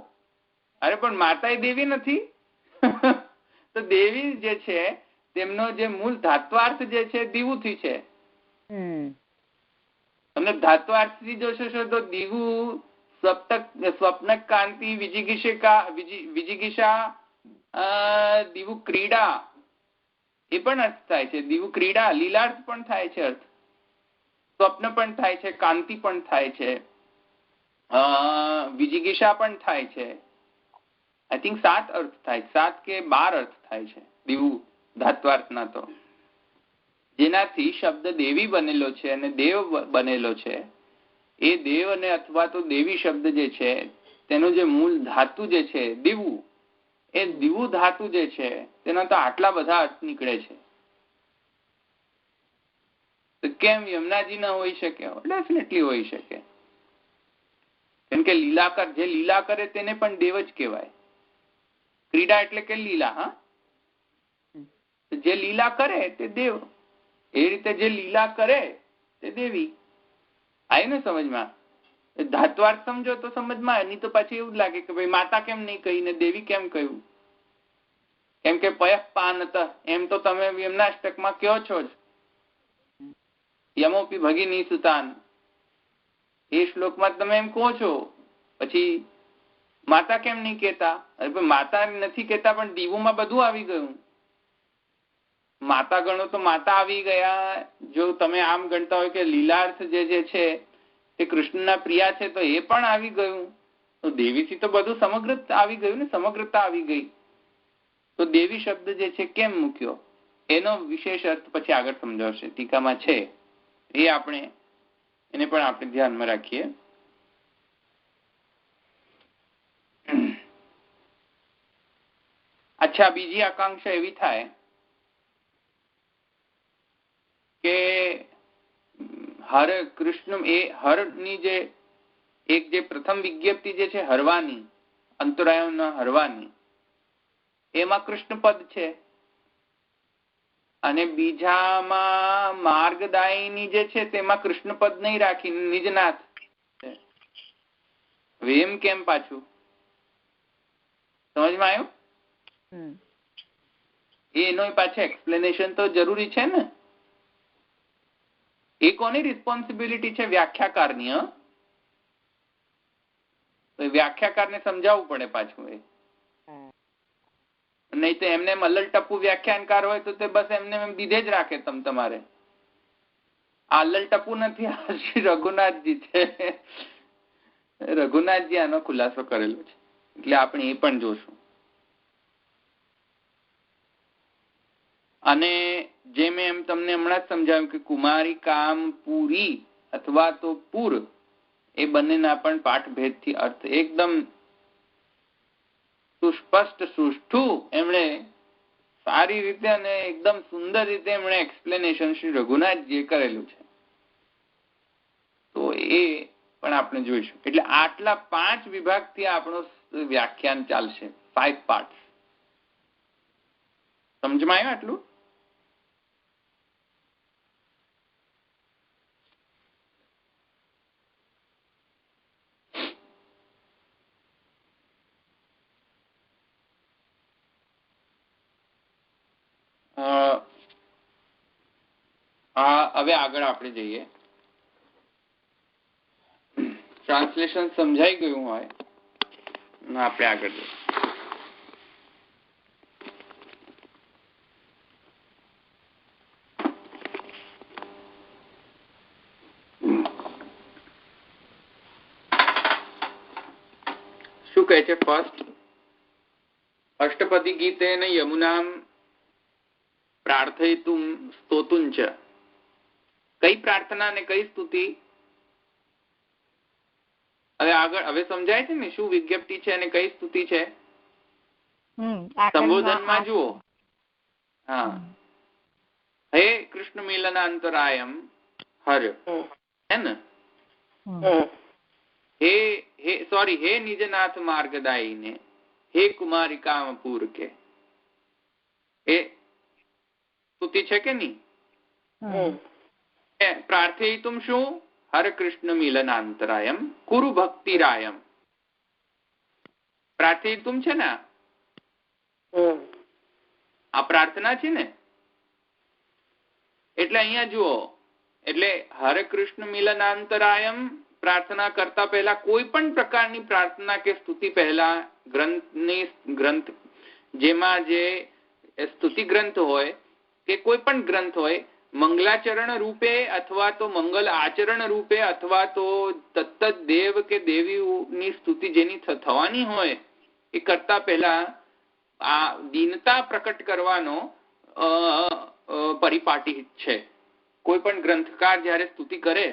અરે પણ માતા એ દેવી નથી. તો દેવી જે છે તેમનો જે મૂળ ધાત્વાર્થ જે છે દીવુથી છે. તમને ધાત્વાર્થથી જોશો તો દીવું સ્વપ્ન કાંતિ વિજિગિષા દીવું ક્રીડા એ પણ અર્થ થાય છે. દીવું ક્રીડા લીલાર્થ પણ થાય છે, અર્થ સ્વપ્ન પણ થાય છે, કાંતિ પણ થાય છે, વિજિગિષા પણ થાય છે. આઈ થિંક 7 અર્થ થાય, 7 કે 12 અર્થ થાય છે દીવું ધાત્વાર્થના. તો જેનાથી શબ્દ દેવી બનેલો છે અને દેવ બનેલો છે, એ દેવ અને અથવા તો દેવી શબ્દ જે છે તેનો જે મૂળ ધાતુ જે છે દીવું, એ દીવું ધાતુ જે છે તેના તો આટલા બધા અર્થ નીકળે છે. તો કેમ યમુનાજી ન હોઈ શકે? ડેફિનેટલી હોઈ શકે. કેમ કે લીલાકર, જે લીલા કરે તેને પણ દેવ જ કહેવાય. ક્રીડા એટલે કે લીલા. હા, જે લીલા કરે તે દેવ, એ રીતે જે લીલા કરે તે દેવી. આવી ને સમજમાં? ધાત્વાર્થ સમજો તો સમજમાં આવે, નહીં તો પછી એવું જ લાગે કે ભાઈ માતા કેમ નહીં કહી ને દેવી કેમ કહ્યું? કેમ કે પયઃ પાનત એમ તો તમે યમનાષ્ટકમાં કહો છો જ, યમોપી ભગિની સુતાન, એ શ્લોકમાં તમે એમ કહો છો. પછી માતા કેમ નહીં કહેતા? અરે પણ માતા નથી કહેતા, પણ દીવુમાં બધું આવી ગયું. માતા ગણો તો માતા આવી ગયા. જો તમે આમ ગણતા હોય કે લીલાર્થ જે છે એ કૃષ્ણના પ્રિયા છે, તો એ પણ આવી ગયું. તો દેવીથી તો બધું સમગ્ર આવી ગયું ને, સમગ્રતા આવી ગઈ. તો દેવી શબ્દ જે છે કેમ મૂક્યો એનો વિશેષ અર્થ પછી આગળ સમજાવશે, ટીકામાં છે એ એને પણ આપણે ધ્યાનમાં રાખીએ. અચ્છા, બીજી આકાંક્ષા એવી થાય કે હર કૃષ્ણ એ હરની જે એક જે પ્રથમ વિજ્ઞપ્તિ જે છે હરવાની, અંતરાયોના હરવાની, એમાં કૃષ્ણ પદ છે અને બીજામાં માર્ગદાયીની જે છે તેમાં કૃષ્ણ પદ નહીં રાખી નિજનાથ. એમ કેમ પાછું? સમજમાં આવ્યું? એનો પાછું એક્સપ્લેનેશન તો જરૂરી છે ને. એ કોની રિસ્પોન્સિબિલિટી છે? વ્યાખ્યાકારની. વ્યાખ્યાકારને સમજાવવું પડે પાછું. એ નહીં તો એમને મલ્લલ ટપ્પુ વ્યાખ્યાનકાર હોય તો તે બસ એમને દીધે જ રાખે. તમારે આ અલ્લલ ટપ્પુ નથી, આ શ્રી રઘુનાથજી છે. રઘુનાથજી આનો ખુલાસો કરેલો છે, એટલે આપણે એ પણ જોશું. અને જે મેં એમ તમને હમણાં જ સમજાવ્યું કે કુમારી કામ પૂરી અથવા તો પૂર, એ બંનેના પણ પાઠભેદથી અર્થ એકદમ સુસ્પષ્ટ સુષ્ઠું એમણે સારી રીતે અને એકદમ સુંદર રીતે એમણે એક્સપ્લેનેશન શ્રી રઘુનાથજીએ કરેલું છે. તો એ પણ આપણે જોઈશું. એટલે આટલા 5 વિભાગથી આપણું વ્યાખ્યાન ચાલશે. 5 પાર્ટ્સ. સમજમાં આવ્યું આટલું? હવે આગળ આપણે જઈએ. ટ્રાન્સલેશન સમજાઈ ગયું હોય આપણે આગળ જઈએ. શું કહે છે? ફર્સ્ટ, અષ્ટપદી ગીતેન યમુનામ પ્રાર્થયિતુમ સ્તોતુંચ. કઈ પ્રાર્થના ને કઈ સ્તુતિ? હવે સમજાય છે ને શું વિજ્ઞપ્તિ છે અને કઈ સ્તુતિ છે? સંબોધનમાં જુઓ. હા, હે કૃષ્ણ મિલનાંતરાયમ હર, હે ને? હે નિજનાથ માર્ગદાયીને, હે કુમારી કામપુર કે, એ સ્તુતિ છે કે નહીં? પ્રાર્થયિતુમ શું? હર કૃષ્ણ મિલનાંતરાયમ કુરુ ભક્તિરાયમ. પ્રાર્થયિતુમ છે ને, આ પ્રાર્થના છે ને. એટલે અહીંયા જુઓ, એટલે હરે કૃષ્ણ મિલનાંતરાયમ પ્રાર્થના કરતા પહેલા કોઈ પણ પ્રકારની પ્રાર્થના કે સ્તુતિ પહેલા ગ્રંથ જેમાં જે સ્તુતિ ગ્રંથ હોય કે કોઈ પણ ગ્રંથ હોય, મંગલાચરણ રૂપે અથવા તો મંગલ આચરણ રૂપે અથવા તો તત્ત દેવ કે દેવીની સ્તુતિ જેની થવાની હોય એ કરતા પહેલા આ દીનતા પ્રકટ કરવાનો પરિપાટી છે. કોઈ પણ ગ્રંથકાર જયારે સ્તુતિ કરે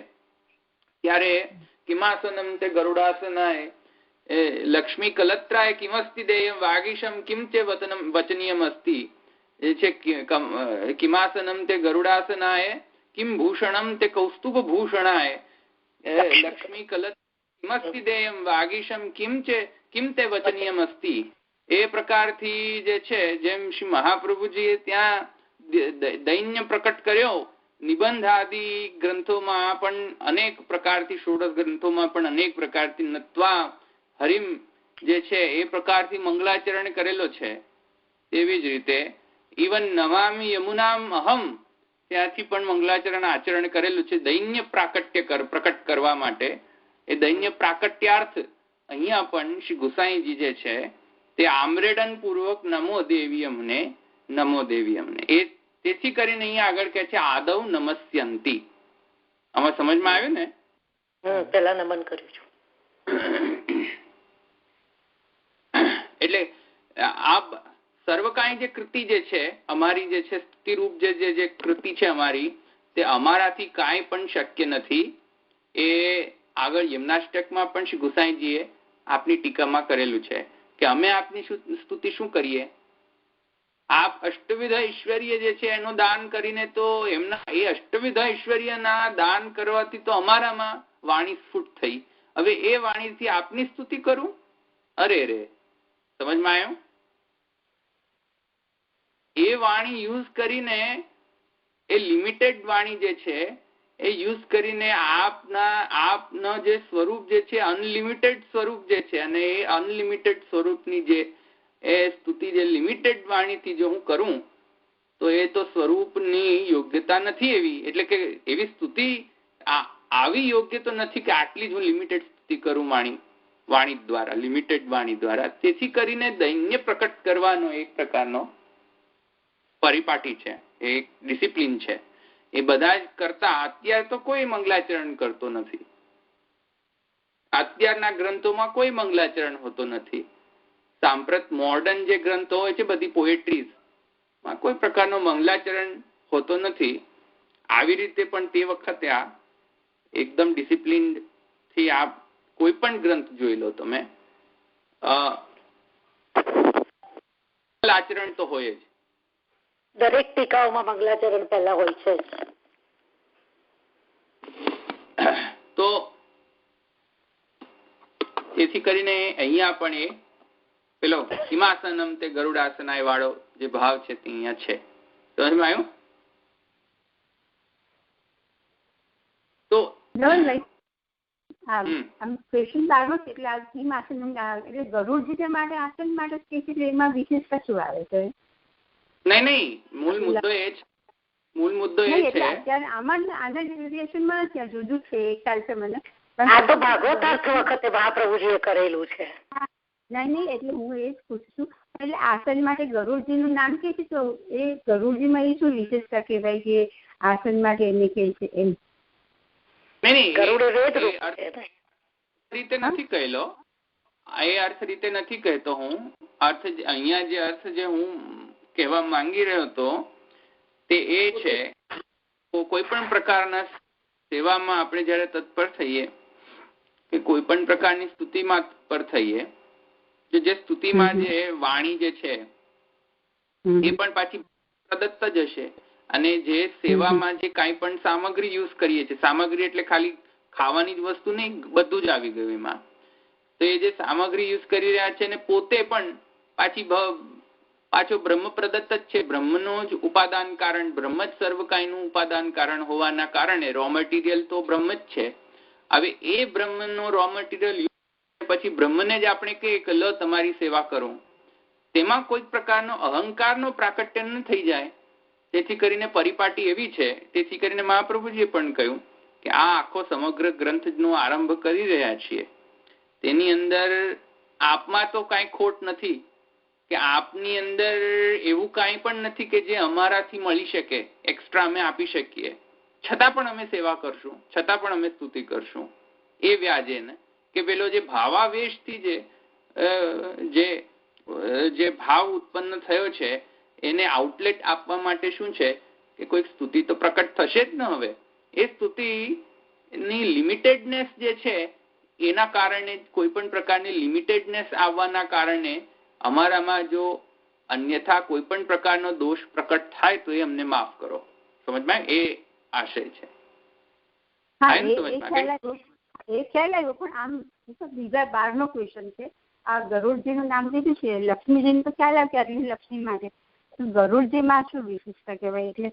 ત્યારે કિમાસનમ તે ગરુડાસનાય લક્ષ્મી કલત્રાય કિમસ્તિ દેયમ વાગીશમ કિમ ચે વચનીયમ અસ્તિ. એ છે કિમાસનમ તે ગરુડાસનાય કિમ ભૂષણમ તે કૌસ્તુભ ભૂષણાય લક્ષ્મી કલત કિમસ્તિ દેયમ વાગીશમ કિમ તે વચનીયમ અસ્તિ. એ પ્રકારથી જે છે, જેમ શ્રી મહાપ્રભુજીએ ત્યાં દૈન્ય પ્રકટ કર્યો, નિબંધ આદિ ગ્રંથોમાં પણ અનેક પ્રકારથી, ષોડશ ગ્રંથોમાં પણ અનેક પ્રકારથી નત્વા હરિમ જે છે એ પ્રકારથી મંગલાચરણ કરેલો છે. તેવી જ રીતે ઇવન નમામિ યમુનામ અહમ ત્યાંથી પણ મંગલાચરણ આચરણ કરેલું છે દૈન્ય પ્રાકટ્ય પ્રકટ કરવા માટે. એ દૈન્ય પ્રાકટ્યાર્થ અહીંયા પણ શ્રી ગુસાઈજી જે છે તે આમ્રેડન પૂર્વક નમો દેવી અમને, નમો દેવી અમને. એ તેથી કરીને અહીંયા આગળ કહે છે આદવ નમસ્યંતી. આમાં સમજમાં આવ્યું ને? પેલા નમન કર્યું છું. એટલે આ સર્વકાય જે કૃતિ જે છે અમારી જે છે સ્તુતિરૂપ જે કૃતિ છે અમારી, તે અમારાથી કાંઈ પણ શક્ય નથી. એ આગળ યમનાષ્ટકમાં પણ શ્રી ગુસાઈજીએ આપની ટીકામાં કરેલું છે કે અમે આપની સ્તુતિ શું કરીએ? આપ અષ્ટવિધ ઐશ્વર્ય જે છે એનું દાન કરીને તો એમના એ અષ્ટવિધ ઐશ્વર્યના દાન કરવાથી તો અમારામાં વાણી સ્ફુટ થઈ. હવે એ વાણીથી આપની સ્તુતિ કરું? અરે રે, સમજમાં આવ્યું? એ વાણી યુઝ કરીને, એ લિમિટેડ વાણી જે છે એ યુઝ કરીને આપનો જે સ્વરૂપ જે છે અનલિમિટેડ સ્વરૂપ જે છે, અને એ અનલિમિટેડ સ્વરૂપની જે એ સ્તુતિ જે લિમિટેડ વાણીથી જો હું કરું તો એ તો સ્વરૂપની યોગ્યતા નથી એવી. એટલે કે એવી સ્તુતિ આવી યોગ્ય તો નથી કે આટલી જ હું લિમિટેડ સ્તુતિ કરું વાણી દ્વારા, લિમિટેડ વાણી દ્વારા. તેથી કરીને દૈન્ય પ્રકટ કરવાનો એક પ્રકારનો પરિપાટી છે, એક ડિસિપ્લિન છે. એ બધા જ કરતા અત્યારે તો કોઈ મંગલાચરણ કરતો નથી. અત્યારના ગ્રંથોમાં કોઈ મંગલાચરણ હોતો નથી. સાંપ્રત મોડર્ન જે ગ્રંથો હોય છે બધી પોએટ્રીઝ માં કોઈ પ્રકારનો મંગલાચરણ હોતો નથી. આવી રીતે પણ તે વખતે આ એકદમ ડિસિપ્લિન થી આ કોઈ પણ ગ્રંથ જોઈ લો તમે, આચરણ તો હોય જ. દરેક ટીકાઓમાં મંગલાચરણ પહેલા હોય છે. તો તેથી કરીને અહીંયા પણ એ પેલો સિંહાસનમ તે ગરુડાસનાય વાળો જે ભાવ છે તે અહીંયા છે. સમજમાં આવ્યું? તો ક્વેશ્ચન આવ્યો છે એટલે સિંહાસનમ એટલે ગરુડજી માટે આસન માટે સ્પેશિયલી એમાં વિશેષ કશું આવે છે? નહીં, મૂળ મુદ્દો એ છે. મૂળ મુદ્દો એ છે અત્યારે આમાં આના રિલેશનમાં નથી, જુદું છે એક ખ્યાલ છે મને. આ તો ભાગવતાર્થ વખતે મહાપ્રભુજીએ કરેલું છે. નહીં, એટલે હું એ જ પૂછું છું. એટલે આસન માટે ગરુડજીનું નામ કે છે, તો એ ગરુડજીમાં એ શું વિશેષતા કહેવાય કે આસન માટે એને કહે છે એમ? રીતે નથી કહેલો, એ અર્થ રીતે નથી કહેતો હું. અર્થ અહીંયા જે અર્થ જે હું કહેવા માંગી રહ્યો હતો તે એ છે કોઈ પણ પ્રકારના સેવામાં આપણે જયારે તત્પર થઈએ કે કોઈ પણ પ્રકારની સ્તુતિમાં તત્પર થઈએ, જે સ્તુતિમાં જે વાણી જે છે એ પણ પાછી પ્રદત્ત જ હશે. અને જે સેવામાં જે કાંઈ પણ સામગ્રી યુઝ કરીએ છીએ, સામગ્રી એટલે ખાલી ખાવાની જ વસ્તુ નહીં, બધું જ આવી ગયું એમાં. તો એ જે સામગ્રી યુઝ કરી રહ્યા છે ને પોતે પણ પાછો બ્રહ્મ પ્રદત્ત જ છે. બ્રહ્મનો જ ઉપાદાન કારણ, બ્રહ્મ જ સર્વકાયનું ઉપાદાન કારણ હોવાના કારણે રો મટીરિયલ તો બ્રહ્મ જ છે. હવે એ બ્રહ્મનો રો મટીરિયલ પછી બ્રહ્મને જ આપણે કહીએ કે લો તમારી સેવા કરો, તેમાં કોઈ પ્રકારનો અહંકારનો પ્રાકટ્ય ન થઈ જાય. તેથી કરીને પરિપાટી એવી છે. તેથી કરીને મહાપ્રભુજીએ પણ કહ્યું કે આ આખો સમગ્ર ગ્રંથનો આરંભ કરી રહ્યા છીએ તેની અંદર આપમાં તો કાંઈ ખોટ નથી, કે આપની અંદર એવું કાંઈ પણ નથી કે જે અમારાથી મળી શકે, એક્સ્ટ્રા અમે આપી શકીએ, છતાં પણ અમે સેવા કરશું, છતાં પણ અમે સ્તુતિ કરશું. એ વ્યાજે ને કે પેલો જે ભાવાવેશથી જે ભાવ ઉત્પન્ન થયો છે એને આઉટલેટ આપવા માટે શું છે કે કોઈક સ્તુતિ તો પ્રકટ થશે જ ને. હવે એ સ્તુતિની લિમિટેડનેસ જે છે એના કારણે, કોઈ પણ પ્રકારની લિમિટેડનેસ આવવાના કારણે અમારામાં જો અન્યથા કોઈ પણ પ્રકારનો દોષ પ્રકટ થાય તો એ અમને માફ કરો. સમજમાં? એ આશય છે. એ ખ્યાલ આવ્યો. પણ આમ બીજા 12નો ક્વેશ્ચન છે. આ ગરુડજીનું નામ લીધું છે, લક્ષ્મીજીને તો ખ્યાલ આવે કે આટલી લક્ષ્મી માટે, ગરુડજીમાં શું વિશેષતા કહેવાય? એટલે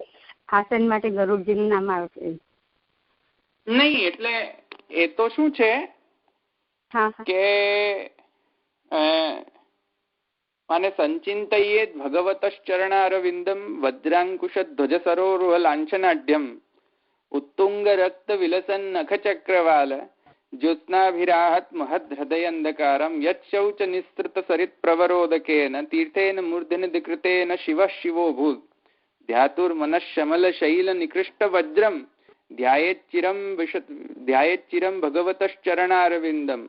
આસન માટે ગરુડજીનું નામ આવે છે નહીં. એટલે એ તો શું છે કે માને સંચિંતયે ભગવતશ્ચરણારવિંદમ વજ્રાંકુશ ધ્વજ સરોરુહ લાંછનાઢ્યમ ઉત્તુંગ રક્ત વિલસન નખ ચક્રવાલ જ્યોત્સ્નાભિરાહત મહદ હૃદયંધકારમ યચ્છૌચ નિસ્તૃત સરિત પ્રવરોદકેન તીર્થેન મૂર્ધનિધિકૃતેન શિવઃ શિવો ભૂત ધ્યાતુર્મનઃશમલ શૈલ નિકૃષ્ટ વજ્રમ ધ્યાયેચ્ચિરમ ભગવતશ્ચરણારવિંદમ.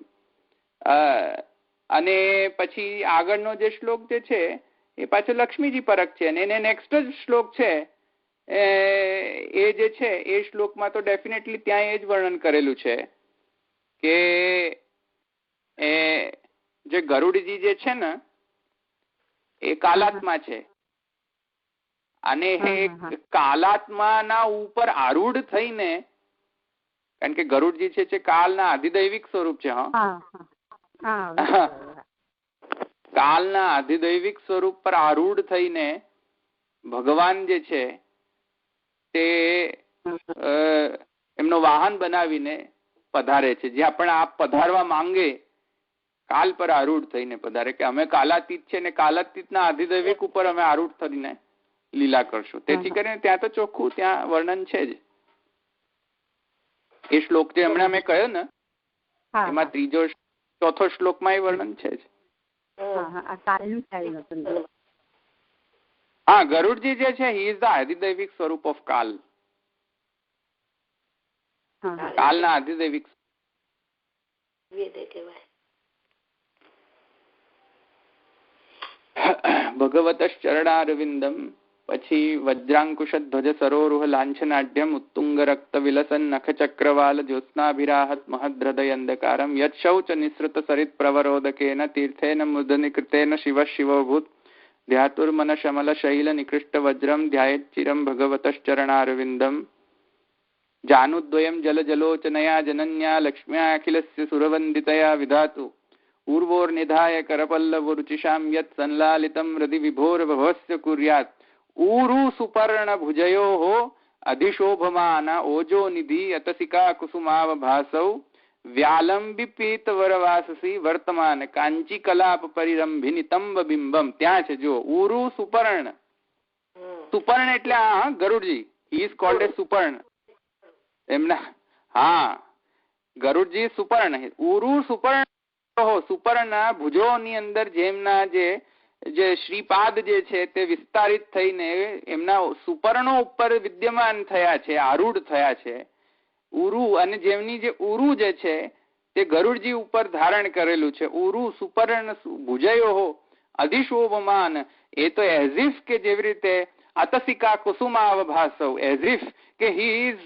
અને પછી આગળનો જે શ્લોક જે છે એ પાછો લક્ષ્મીજી પરક છે. અને એને નેક્સ્ટ જ શ્લોક છે એ જે છે એ શ્લોકમાં તો ડેફિનેટલી ત્યાં એ જ વર્ણન કરેલું છે કે એ જે ગરુડજી જે છે ને એ કાલાત્મા છે અને એ કાલાત્માના ઉપર આરૂઢ થઈને, કારણ કે ગરુડજી છે કાલના આધિદૈવિક સ્વરૂપ છે. કાલના આધિદૈવિક સ્વરૂપ પર આરૂઢ થઈને ભગવાન જે છે તે એમનો વાહન બનાવીને પધારે છે. જ્યાં પણ આપ પધારવા માંગે કાલ પર આરૂઢ થઈને પધારે કે અમે કાલાતીત છે ને કાલાતીતના આધિદૈવિક ઉપર અમે આરૂઢ થઈને લીલા કરશું. તેથી કરીને ત્યાં તો ચોખ્ખું ત્યાં વર્ણન છે જ. એ શ્લોક જે હમણાં મેં કહ્યો ને એમાં ચોથો શ્લોકમાં એ વર્ણન છે જ. હા, ગરુડજી જે છે હી ઇઝ ધ આધિદૈવિક સ્વરૂપ ઓફ કાલ. કાલના આધિદૈવિક ભગવતશ્ચરણારવિંદમ, પછી વજ્રાંકુશ ધ્વજ સરોરુહ લાંછનાઢ્યમ ઉત્તુંગ રક્ત વિલસન નખ ચક્રવાલ જ્યોત્સ્નાભિરાહત મહદ્રદય અંધકારમ યત શૌચ નિસૃત સરિત પ્રવરોદકેન તીર્થેન મુદનિકૃતેન શિવ શિવભૂત ધ્યાતુર્મન શમલ શૈલ નિકૃષ્ટ વજ્રમ ધ્યાયેચ્ચિરમ ભગવતશ્ચરણારવિંદમ જાનુદ્વયમ જલ જલોચનયા જનન્યા લક્ષ્મ્યા અખિલસ્ય સુરવંદિતયા વિધાતુ ऊर्वोर्निधाय करपल्लवरुचिषां यत् संलालितं हृदि विभोर्भवस्य कुर्यात् ऊरु सुपर्ण भुजयोः अधिशोभमान ओजो निधि अतसिका कुसुमावभासौ व्यालंबिपीत वरवाससी वर्तमान कांची कलाप परिरंभिनी तंब बिंबम. ત્યાં છે જો ऊरु सुपर्ण. सुपर्ण એટલે આ Garudji, he is called as સુપર્ણ. એમના હા ગરુડજી સુપર્ણ. ऊरु સુપર્ણ સુપર્ણના ભુજોની અંદર જેમના જે શ્રીપાદ જે છે તે વિસ્તારિત થઈને એમના સુપર્ણો ઉપર વિદ્યમાન થયા છે, આરૂઢ થયા છે. ઉરુ અને જેમની જે ઉરુ જે છે તે ગરુડજી ઉપર ધારણ કરેલું છે. ઉરુ સુપર્ણ ભુજયો અધિશોભમાન. એ તો એઝ ઇફ કે જેવી રીતે અતસિકા કુસુમાવભાસૌ, એઝ ઇફ કે his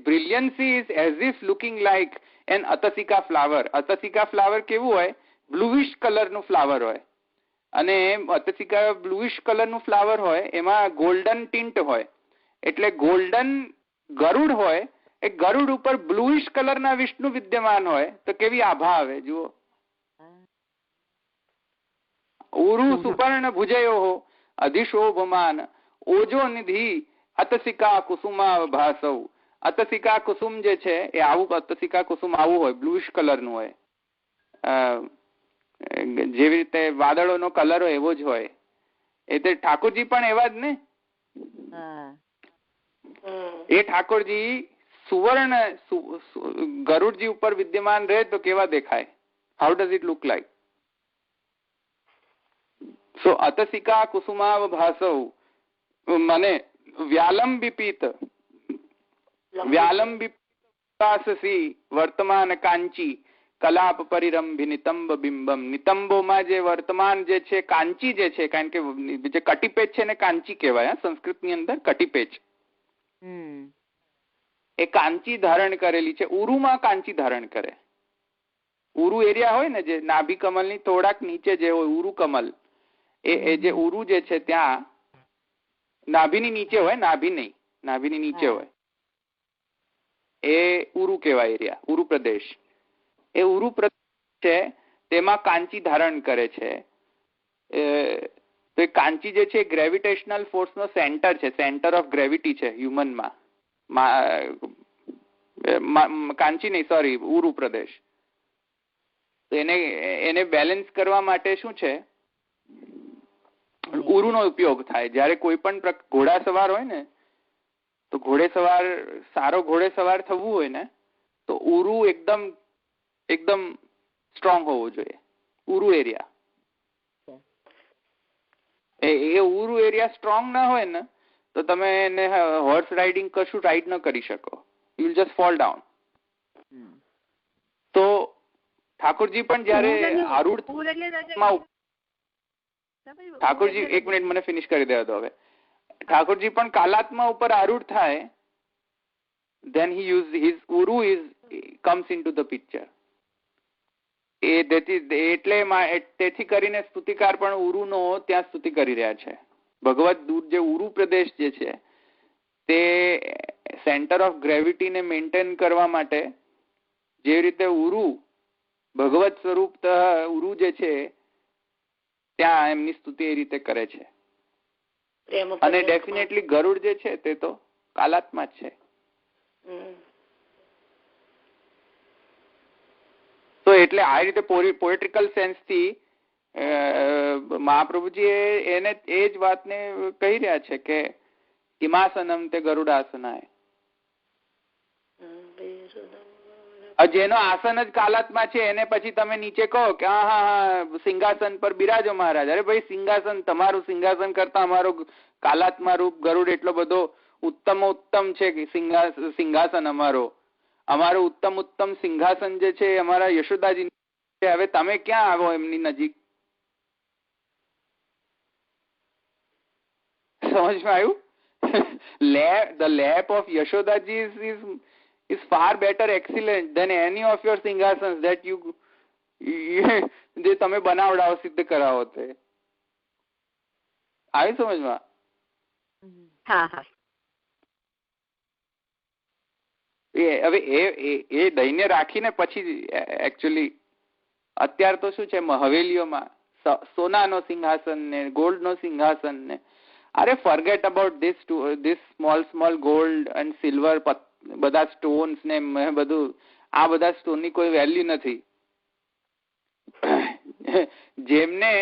brilliancy is as if looking like an અતસિકા ફ્લાવર. અતસિકા ફ્લાવર કેવું હોય? બ્લુઇશ કલર નું ફ્લાવર હોય. અને અતસિકા બ્લુઇશ કલર નું ફ્લાવર હોય એમાં ગોલ્ડન ટિન્ટ હોય. એટલે ગોલ્ડન ગરુડ હોય, એ ગરુડ ઉપર બ્લુઇશ કલર ના વિષ્ણુ વિદ્યમાન હોય તો કેવી આભા આવે જુઓ. ઉરુ સુપર્ણ ભુજયો અધિશોભમાન ઓજો નિધિ અતસિકા કુસુમાવભાસૌ. અતસિકા કુસુમ જે છે એ આવું અતસિકા કુસુમ આવું હોય, બ્લુઇશ કલર નું હોય. જેવી રીતે વાદળોનો કલર હોય એવો જ હોય. એ તો ઠાકોરજી પણ એવા જ ને. એ ઠાકોરજી સુવર્ણ ગરુડજી ઉપર વિદ્યમાન રહે તો કેવા દેખાય? How does it look like? So અતસિકા કુસુમાવભાસૌ મને વ્યાલંબિપીત વ્યાલંબિપાસસી વર્તમાન કાંચી કલાપ પરિરંભી નિતંબ બિંબમ. નિતંબોમાં જે વર્તમાન જે છે કાંચી જે છે, કારણ કે જે કટીપેચ છે ને કાંચી કહેવાય સંસ્કૃતની અંદર. કટીપેચ એ કાંચી ધારણ કરેલી છે. ઉરુમાં કાંચી ધારણ કરે. ઉરુ એરિયા હોય ને જે નાભી કમલ ની થોડાક નીચે જે હોય ઉરુ કમલ, એ જે ઉરુ જે છે ત્યાં નાભીની નીચે હોય, નાભી નહીં, નાભીની નીચે હોય, એ ઉરુ કહેવાય એરિયા, ઉરુ પ્રદેશ. એ ઉરુ પ્રદેશ છે તેમાં કાંચી ધારણ કરે છે. તો એ કાંચી જે છે ગ્રેવિટેશનલ ફોર્સ નો સેન્ટર છે, સેન્ટર ઓફ ગ્રેવિટી છે હ્યુમનમાં. કાંચી નહીં, સોરી, ઉરુ પ્રદેશ. તો એને બેલેન્સ કરવા માટે શું છે, ઉરુનો ઉપયોગ થાય. જયારે કોઈ પણ ઘોડા સવાર હોય ને, તો સારો ઘોડે સવાર થવું હોય ને તો ઉરુ એકદમ સ્ટ્રોંગ હોવું જોઈએ. ઉરુ એરિયા, એ ઉરુ એરિયા સ્ટ્રોંગ ના હોય ને તો તમે એને હોર્સ રાઇડિંગ કશું રાઇડ ન કરી શકો. You will just fall down. તો ઠાકોરજી પણ જયારે આરૂઢ ઠાકોરજી એક મિનિટ મને ફિનિશ કરી દેવા દો. હવે ઠાકોરજી પણ કાલાત્મા ઉપર આરૂઢ થાય, then he use his uru is comes into the picture. તેથી કરીને સ્તુતિકાર પણ ઉરુનો ત્યાં સ્તુતિ કરી રહ્યા છે. ભગવત દૂર જે ઉરુ પ્રદેશ જે છે તે સેન્ટર ઓફ ગ્રેવિટીને મેન્ટેન કરવા માટે જે રીતે ઉરુ ભગવત સ્વરૂપ ઉરુ જે છે ત્યાં એમની સ્તુતિ એ રીતે કરે છે. અને ડેફિનેટલી ગરુડ જે છે તે તો કાલાત્મા જ છે. તો એટલે આ રીતે પોએટ્રિકલ સેન્સ થી મહાપ્રભુજી એને એ જ વાતને કહી રહ્યા છે કે કિમાસનમ તે ગરુડાસનાય. જેનો આસન જ કાલાત્મા છે એને પછી તમે નીચે કહો કે હા સિંહાસન પર બિરાજો મહારાજ. અરે ભાઈ સિંહાસન, તમારું સિંહાસન કરતા અમારો કાલાત્મા રૂપ ગરુડ એટલો બધો ઉત્તમ છે કે સિંહાસન અમારો ઉત્તમ સિંહાસન જે છે અમારા યશોદાજી. હવે તમે ક્યાં આવો એમની નજીક? સમજમાં આવ્યું? The lap of Yashodaji is far better, excellent than any of your સિંહાસન that you જે તમે બનાવડાવો, સિદ્ધ કરાવો તે. આવી સમજમાં? હા. હવે એ દૈન્ય રાખીને પછી એકચ્યુઅલી અત્યારે તો શું છે હવેલીઓમાં સોનાનો સિંહાસન ને ગોલ્ડનો સિંહાસન ને, અરે forget about this small gold and silver બધા સ્ટોન્સ ને બધું. આ બધા સ્ટોનની કોઈ વેલ્યુ નથી. જેમને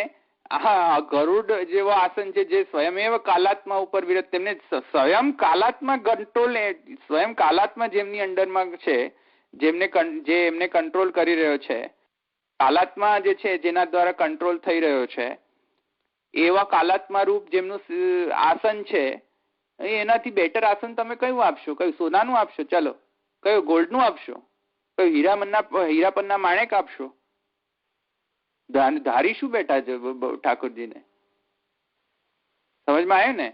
ગરુડ જેવો આસન છે જે સ્વયં કાલાત્મા ઉપર વિરત, તેમને સ્વયં કાલાત્મા જેમની અંડરમાં છે, જે એમને કંટ્રોલ કરી રહ્યો છે, કાલાત્મા જે છે જેના દ્વારા કંટ્રોલ થઈ રહ્યો છે, એવા કાલાત્મા રૂપ જેમનું આસન છે, એનાથી બેટર આસન તમે કયું આપશો? કયું સોનાનું આપશો? ચાલો, કયું ગોલ્ડનું આપશો? કયું હીરાપનના માણેક આપશો? ધારી શું બેઠા છે ઠાકોરજીને? સમજમાં આવ્યું ને?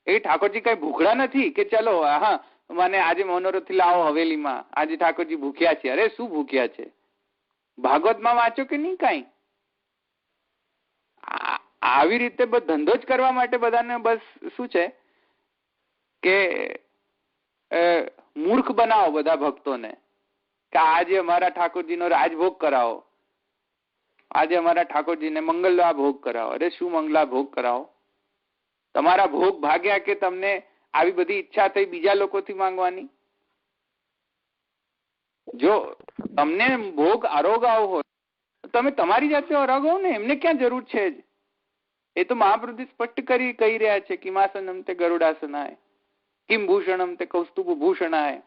એ ઠાકોરજી કઈ ભૂખડા નથી કે ચલો મને આજે મનોરથી લાવો હવેલીમાં, આજે ઠાકોરજી ભૂખ્યા છે. અરે શું ભૂખ્યા છે? ભાગવતમાં વાંચો કે નહીં કઈ? આવી રીતે ધંધો જ કરવા માટે બધાને બસ શું છે કે મૂર્ખ બનાવો બધા ભક્તોને કે આજે અમારા ઠાકોરજીનો રાજભોગ કરાવો, આજે અમારા ઠાકોરજીને મંગલા ભોગ કરાવો. અરે શું મંગલા ભોગ કરાવો? તમારા ભોગ ભાગ્યા કે તમને આવી બધી ઈચ્છા થઈ બીજા લોકોથી માંગવાની? જો તમને ભોગ આરોગાવો હોય તમે તમારી જાતે આરોગાવો ને, એમને ક્યાં જરૂર છે જ? એ તો મહાપ્રભુ સ્પષ્ટ કરી કહી રહ્યા છે કિમાસનમ તે ગરુડાસનાય, કિમ ભૂષણમ તે કૌસ્તુભ ભૂષણાય,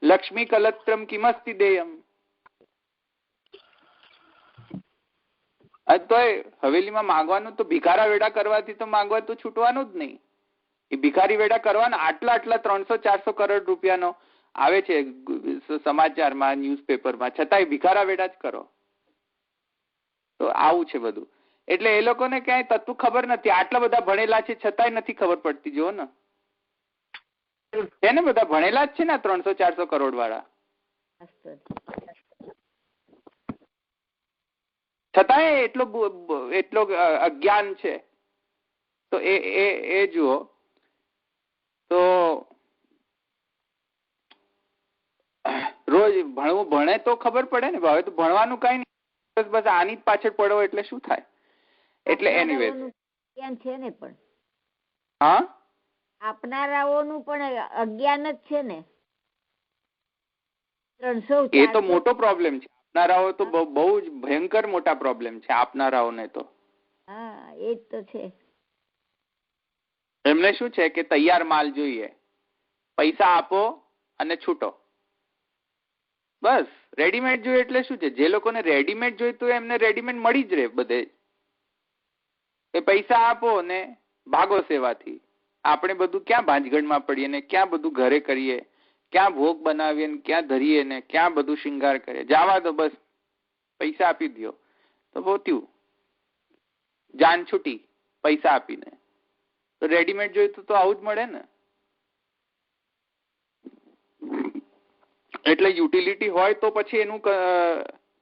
લક્ષ્મી કલત્રમ કિમસ્તિ દેયમ. તો હવેલીમાં માંગવાનું તો ભિખારા વેડા કરવાથી તો માંગવા તો છૂટવાનું જ નહીં. એ ભિખારી વેડા કરવાના આટલા 300-400 કરોડ રૂપિયાનો આવે છે સમાચારમાં, ન્યૂઝપેપરમાં, છતાંય ભિખારા વેડા જ કરો. તો આવું છે બધું. એટલે એ લોકોને ક્યાંય તત્વ ખબર નથી. આટલા બધા ભણેલા છે છતાંય નથી ખબર પડતી. જો ને એને બધા ભણેલા જ છે ને 300-400 કરોડ વાળા, છતાંય એટલો અજ્ઞાન છે. તો એ જુઓ તો રોજ ભણે તો ખબર પડે ને. હવે તો ભણવાનું કઈ નહીં, બસ આની જ પાછળ પડો એટલે શું થાય? એટલે એનીવે છે ને, પણ હા આપનારાઓનું પણ અજ્ઞાન જ છે ને. એ તો મોટો પ્રોબ્લેમ છે. આપનારાઓ તો બહુ જ ભયંકર મોટા પ્રોબ્લેમ છે આપનારાઓને તો. હા એ તો છે. એમને શું છે કે તૈયાર માલ જોઈએ, પૈસા આપો અને છૂટો, બસ. રેડીમેડ જોઈએ એટલે શું છે? જે લોકોને રેડીમેડ જોઈતું હોય એમને રેડીમેડ મળી જ રહે બધે. એ પૈસા આપો ને ભાગો સેવાથી. આપણે બધું ક્યાં ભાંજગઢમાં પડીએ ને ક્યાં બધું ઘરે કરીએ, ક્યાં ભોગ બનાવીએ ને ક્યાં ધરીએ ને ક્યાં બધું શિંગાર કરીએ. જવા દો, બસ પૈસા આપી દો તો પોત્યું, જાન છૂટી. પૈસા આપીને. તો રેડીમેડ જોઈતું તો આવું જ મળે ને. એટલે યુટિલિટી હોય તો પછી એનું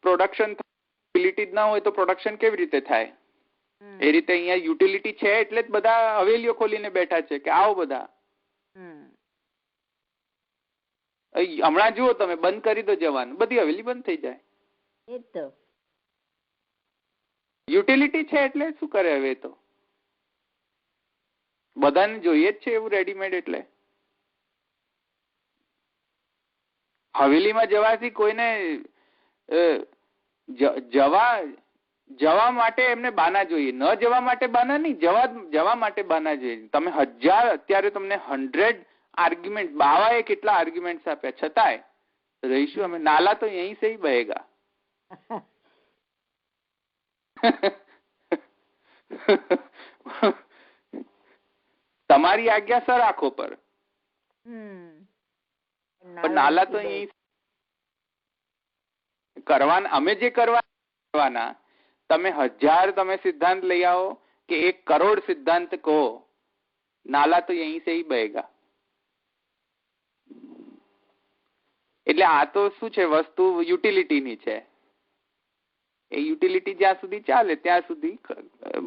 પ્રોડક્શન, યુટિલિટી જ ના હોય તો પ્રોડક્શન કેવી રીતે થાય? એ રીતે અહીંયા યુટિલિટી છે એટલે જ બધા હવેલીઓ ખોલીને બેઠા છે કે આવો બધા. હમણાં જુઓ તમે, બંધ કરી દો જવાનું, બધી હવેલી બંધ થઈ જાય. એ તો યુટિલિટી છે એટલે શું કરે હવે? તો બધાને જોઈએ જ છે એવું રેડીમેડ. એટલે હવેલીમાં જવાથી કોઈને જવા માટે એમને બાના જોઈએ, ન જવા માટે બાના નહીં, જવા માટે બાના જોઈએ. તમે 1000 અત્યારે તમને 100 આર્ગ્યુમેન્ટ, બાવાએ કેટલા આર્ગ્યુમેન્ટ આપ્યા છતાંય રહીશું અમે. નાલા તો યહીં સે હી બહેગા. તમારી આજ્ઞા સર આંખો પર, પણ નાલા તો અહીં કરવાના. અમે જે કરવાના, તમે 1000 તમે સિદ્ધાંત લઈ આવો કે 1 કરોડ સિદ્ધાંત કહો, નાલા તો યહીં સે હી બહેગા. એટલે આ તો શું છે, વસ્તુ યુટિલિટીની છે. એ યુટિલિટી જ્યાં સુધી ચાલે ત્યાં સુધી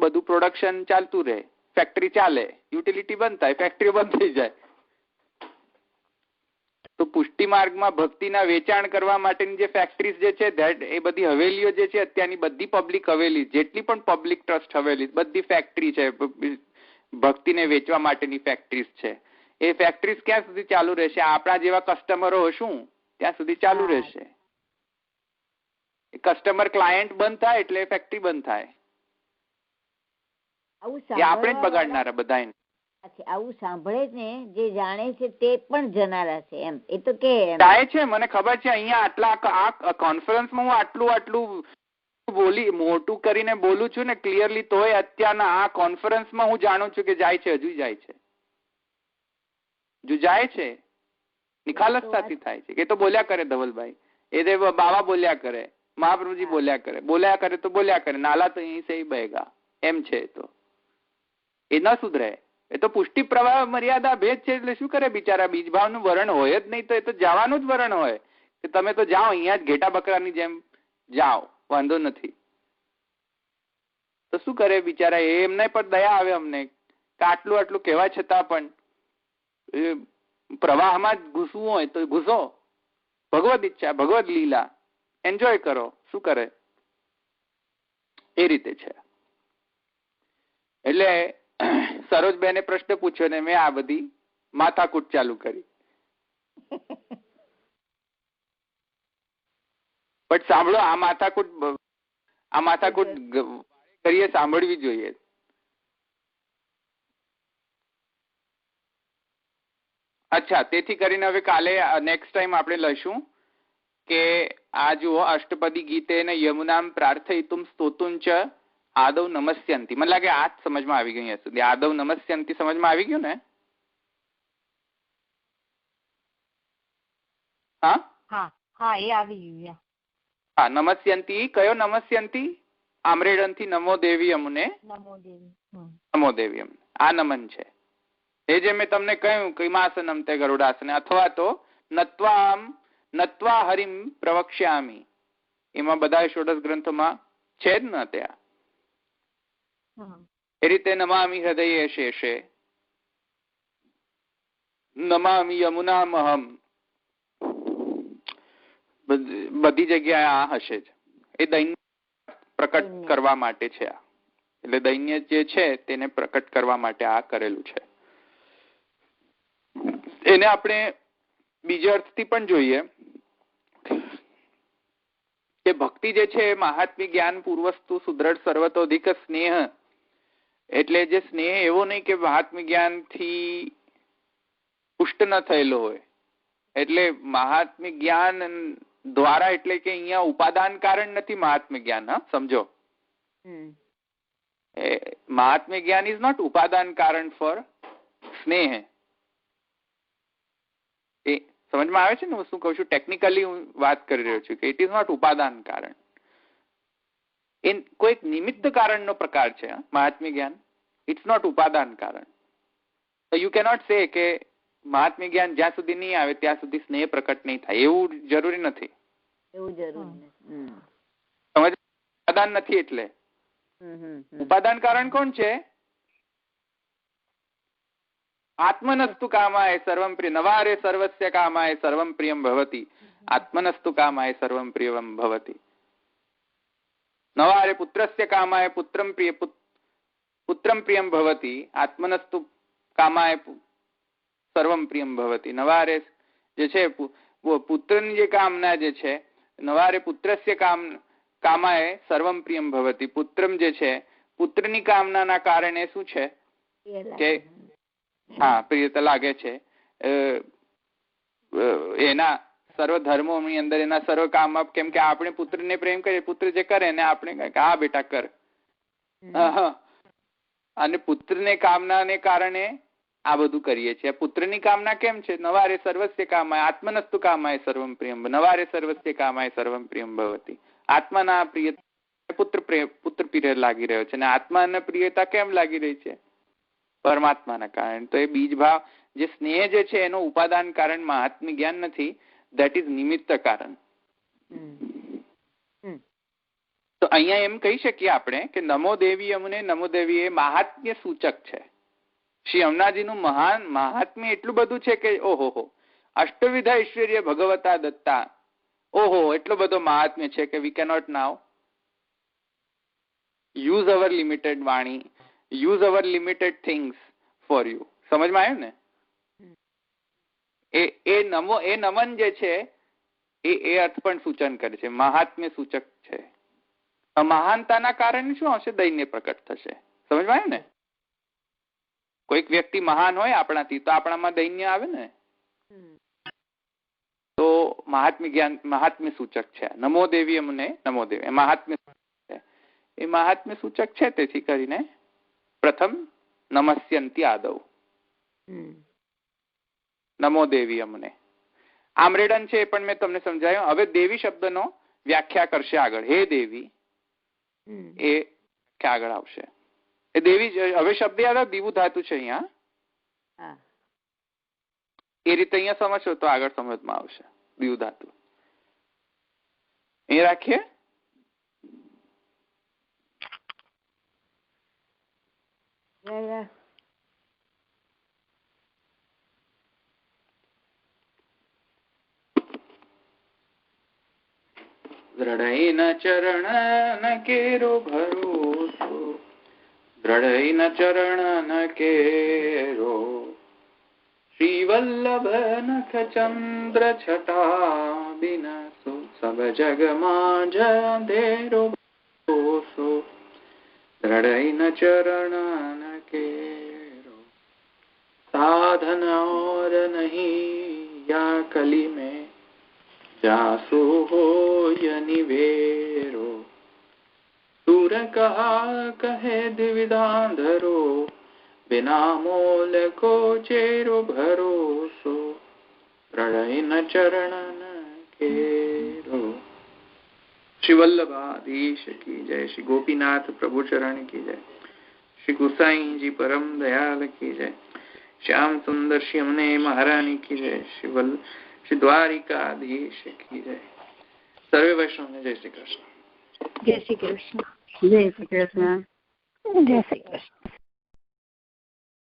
બધું પ્રોડક્શન ચાલતું રહે. ફેક્ટરી ચાલે, યુટિલિટી બંધ થાય, ફેક્ટરી બંધ થઈ જાય. તો પુષ્ટિ માર્ગમાં ભક્તિના વેચાણ કરવા માટેની જે ફેક્ટરીઝ જે છે, એ બધી હવેલીઓ જે છે અત્યારની, બધી પબ્લિક હવેલી, જેટલી પણ પબ્લિક ટ્રસ્ટ હવેલી, બધી ફેક્ટરી છે, ભક્તિને વેચવા માટેની ફેક્ટરીઝ છે. એ ફેક્ટરીઝ ક્યાં સુધી ચાલુ રહેશે? આપણા જેવા કસ્ટમરો હશું ત્યાં સુધી ચાલુ રહેશે. કસ્ટમર ક્લાયન્ટ બંધ થાય એટલે ફેક્ટરી બંધ થાય. આપણે જ બગાડનારા બધા. આવું સાંભળે ને જે જાણે છે તે પણ જનારા છે એમ. એ તો કે થાય છે, મને ખબર છે. અહીંયા આટલા આ કોન્ફરન્સમાં હું આટલું મોટું કરીને બોલું છું ને ક્લિયરલી, તોય અત્યારના આ કોન્ફરન્સમાં હું જાણું છું કે જાય છે, હજુ જાય છે, જો જાય છે. નિખાલસતાથી થાય છે. એ તો બોલ્યા કરે ધવલભાઈ, એ દેવ બાવા બોલ્યા કરે, મહાપ્રભુજી બોલ્યા કરે તો બોલ્યા કરે. નાલા તો અહીં સે બહેગા એમ છે. તો એ ન સુધરે. એ તો પુષ્ટિ પ્રવાહ મર્યાદા ભેદ છે. એટલે શું કરે બિચારા? બીજભાવનું વરણ હોય જ નહીં તો એ તો જવાનું જ વરણ હોય કે તમે તો જાઓ, અહીંયા જ ઘેટા બકરાની જેમ જાઓ, વાંધો નથી. તો શું કરે બિચારા? એમને પણ દયા આવે અમને કે આટલું કહેવા છતાં પણ પ્રવાહમાં જ ઘૂસવું હોય તો ઘૂસો. ભગવદ ઈચ્છા, ભગવદ લીલા, એન્જોય કરો. શું કરે? એ રીતે છે. એટલે સરોજબેને પ્રશ્ન પૂછ્યો ને મેં આ બધી માથાકૂટ ચાલુ કરી. પણ સાંભળો, આ માથાકૂટ કરીએ, સાંભળવી જોઈએ. અચ્છા, તેથી કરીને હવે કાલે નેક્સ્ટ ટાઈમ આપણે લઈશું કે આ જુઓ, અષ્ટપદી ગીતે ને યમુનામ પ્રાર્થયિતુમ સ્તોતું ચ આદવ નમસ્યંતી. મને લાગે આ જ સમજમાં આવી ગયું સુધી. આદવ નમસ્યંતી સમજમાં આવી ગયું ને? હા, એ આવી ગયું. હા, નમસ્યંતી. કયો નમસ્યંતી? આમ્રેડનથી નમો દેવી અમને, નમો દેવી અમને. આ નમન છે. એ જે મેં તમને કહ્યું કૈમાસનમ તે ગરુડાસન, અથવા તો નત્વા હરિમ પ્રવક્ષ્યામી, એમાં બધા ષોડશ ગ્રંથોમાં છે જ ન ત્યાં. એ રીતે નમામિ હૃદયે શેષે, નમામિ યમુનામહમ, બધી જગ્યાએ આ હશે જ. એ દૈન્ય પ્રકટ કરવા માટે છે. એટલે દૈન્ય જે છે તેને પ્રકટ કરવા માટે આ કરેલું છે. એને આપણે બીજા અર્થથી પણ જોઈએ કે ભક્તિ જે છે મહાત્મ્ય જ્ઞાન પૂર્વસ્તુ સુદ્રઢ સર્વતોધિક સ્નેહ. એટલે જે સ્નેહ એવો નહીં કે મહાત્મ્ય જ્ઞાનથી પુષ્ટ ન થયેલો હોય. એટલે મહાત્મ્ય જ્ઞાન દ્વારા, એટલે કે અહીંયા ઉપાદાન કારણ નથી મહાત્મ્ય જ્ઞાન. હા, સમજો. મહાત્મ્ય જ્ઞાન ઇઝ નોટ ઉપાદાન કારણ ફોર સ્નેહ. એ સમજમાં આવે છે ને હું શું કહું છું? ટેકનિકલી હું વાત કરી રહ્યો છું કે ઇટ ઇઝ નોટ ઉપાદાન કારણ. એ કોઈક નિમિત્ત કારણનો પ્રકાર છે મહાત્મ્ય જ્ઞાન. ઇટ્સ નોટ ઉપાદાન કારણ. તો યુ કેનોટ સે કે મહાત્મ્ય જ્ઞાન જ્યાં સુધી નહીં આવે ત્યાં સુધી સ્નેહ પ્રકટ નહીં થાય, એવું જરૂરી નથી. સમજ? ઉપાદાન નથી એટલે. ઉપાદાન કારણ કોણ છે? આત્મનસ્તુ કામાય સર્વમ પ્રિય નવારે સર્વસ્ય કામાય સર્વમ પ્રિયમ ભવતી. આત્મનસ્તુ કામાય સર્વમ પ્રિયમ ભવતી. નવારે પુત્રસ્ય કામાય પુત્રમ પ્રિયમ ભવતી. આત્મનસ્તુ કામાય સર્વમ પ્રિયમ ભવતી. નવારે જે છે પુત્રની જે કામના જે છે, નવારે પુત્રસ્ય કામાય સર્વમ પ્રિયમ ભવતી. પુત્રમ જે છે પુત્રની કામનાના કારણે શું છે કે હા પ્રિયતા લાગે છે. એના સર્વ ધર્મોની અંદર એના સર્વ કામ, કેમ કે આપણે પુત્રને પ્રેમ કરીએ, પુત્ર જે કરે ને આપણે હા બેટા કર. અને પુત્રને કામનાને કારણે આ બધું કરીએ છીએ. પુત્રની કામના કેમ છે? નવારે સર્વસ્ય કામાય આત્મનસ્તુ કામાય સર્વમ પ્રિયમ. નવારે સર્વસ્ય કામાય સર્વમ પ્રિયમ ભવતી. આત્માના પ્રિય પુત્ર પ્રિય લાગી રહ્યો છે, અને આત્માના પ્રિયતા કેમ લાગી રહી છે? પરમાત્માના કારણે. તો એ બીજ ભાવ જે સ્નેહ જે છે એનો ઉપાદાન કારણ મહાત્મ્ય જ્ઞાન નથી, દેટ ઇઝ નિમિત્ત કારણ. તો અહીંયા એમ કહી શકીએ આપણે કે નમો દેવી અમને નમો દેવી એ મહાત્મ્ય સૂચક છે. શ્રી યમુનાજીનું મહાન મહાત્મ્ય એટલું બધું છે કે ઓહો, અષ્ટવિધ ઐશ્વર્ય ભગવતા દત્તા. ઓહો, એટલો બધો મહાત્મ્ય છે કે we cannot now use our limited વાણી, use our limited things for you. સમજમાં આવ્યું ને? એ નમન જે છે એ અર્થ પણ સૂચન કરે છે, મહાત્મ્ય સૂચક છે. મહાનતાના કારણે શું આવશે? દૈન્ય પ્રકટ થશે. સમજમાં આવ્યું ને? કોઈક વ્યક્તિ મહાન હોય આપણાથી તો આપણામાં દૈન્ય આવે ને. તો મહાત્મ્ય જ્ઞાન મહાત્મ્ય સૂચક છે. નમો દેવી અમને નમો દેવી મહાત્મ્ય છે. એ મહાત્મ્ય સૂચક છે. તેથી કરીને પ્રથમ નમસ્યંતિ આદવ નમો દેવી અમને. આમરેડન છે એ પણ મેં તમને સમજાયું. હવે દેવી શબ્દનો વ્યાખ્યા કરશે આગળ. હે દેવી એ આગળ આવશે. એ દેવી હવે શબ્દ યાદ દીવું ધાતુ છે અહીંયા. એ રીતે અહીંયા સમજશો તો આગળ સમજમાં આવશે. દીવું ધાતુ એ રાખીએ. દ્રઢૈન ચરણ કેરો ભરોસો, દ્રઢૈન ચરણ કેરો શ્રી વલ્લભ નખ ચંદ્ર છટા બિનસો સબ જગમાં અંધેરો ભરોસો. દ્રઢૈન ચરણ કેરો साधन और नहीं या कली में जासो हो या निवेरो. सूर कहा कहे द्विविधांधरो बिना मोल को चेरो भरोसो. प्रलय न चरण केरो. श्री वल्लभाधीश की जय. श्री गोपीनाथ प्रभु चरण की जय. श्री गुसाई जी परम दयाल की जय. श्याम सुंदर श्री यमुने महारानी की जय. श्री द्वारिकाधीश की जय. सर्वे वैष्णव ने जय श्री कृष्ण. जय श्री कृष्ण. जय श्री कृष्ण. जय श्री कृष्ण.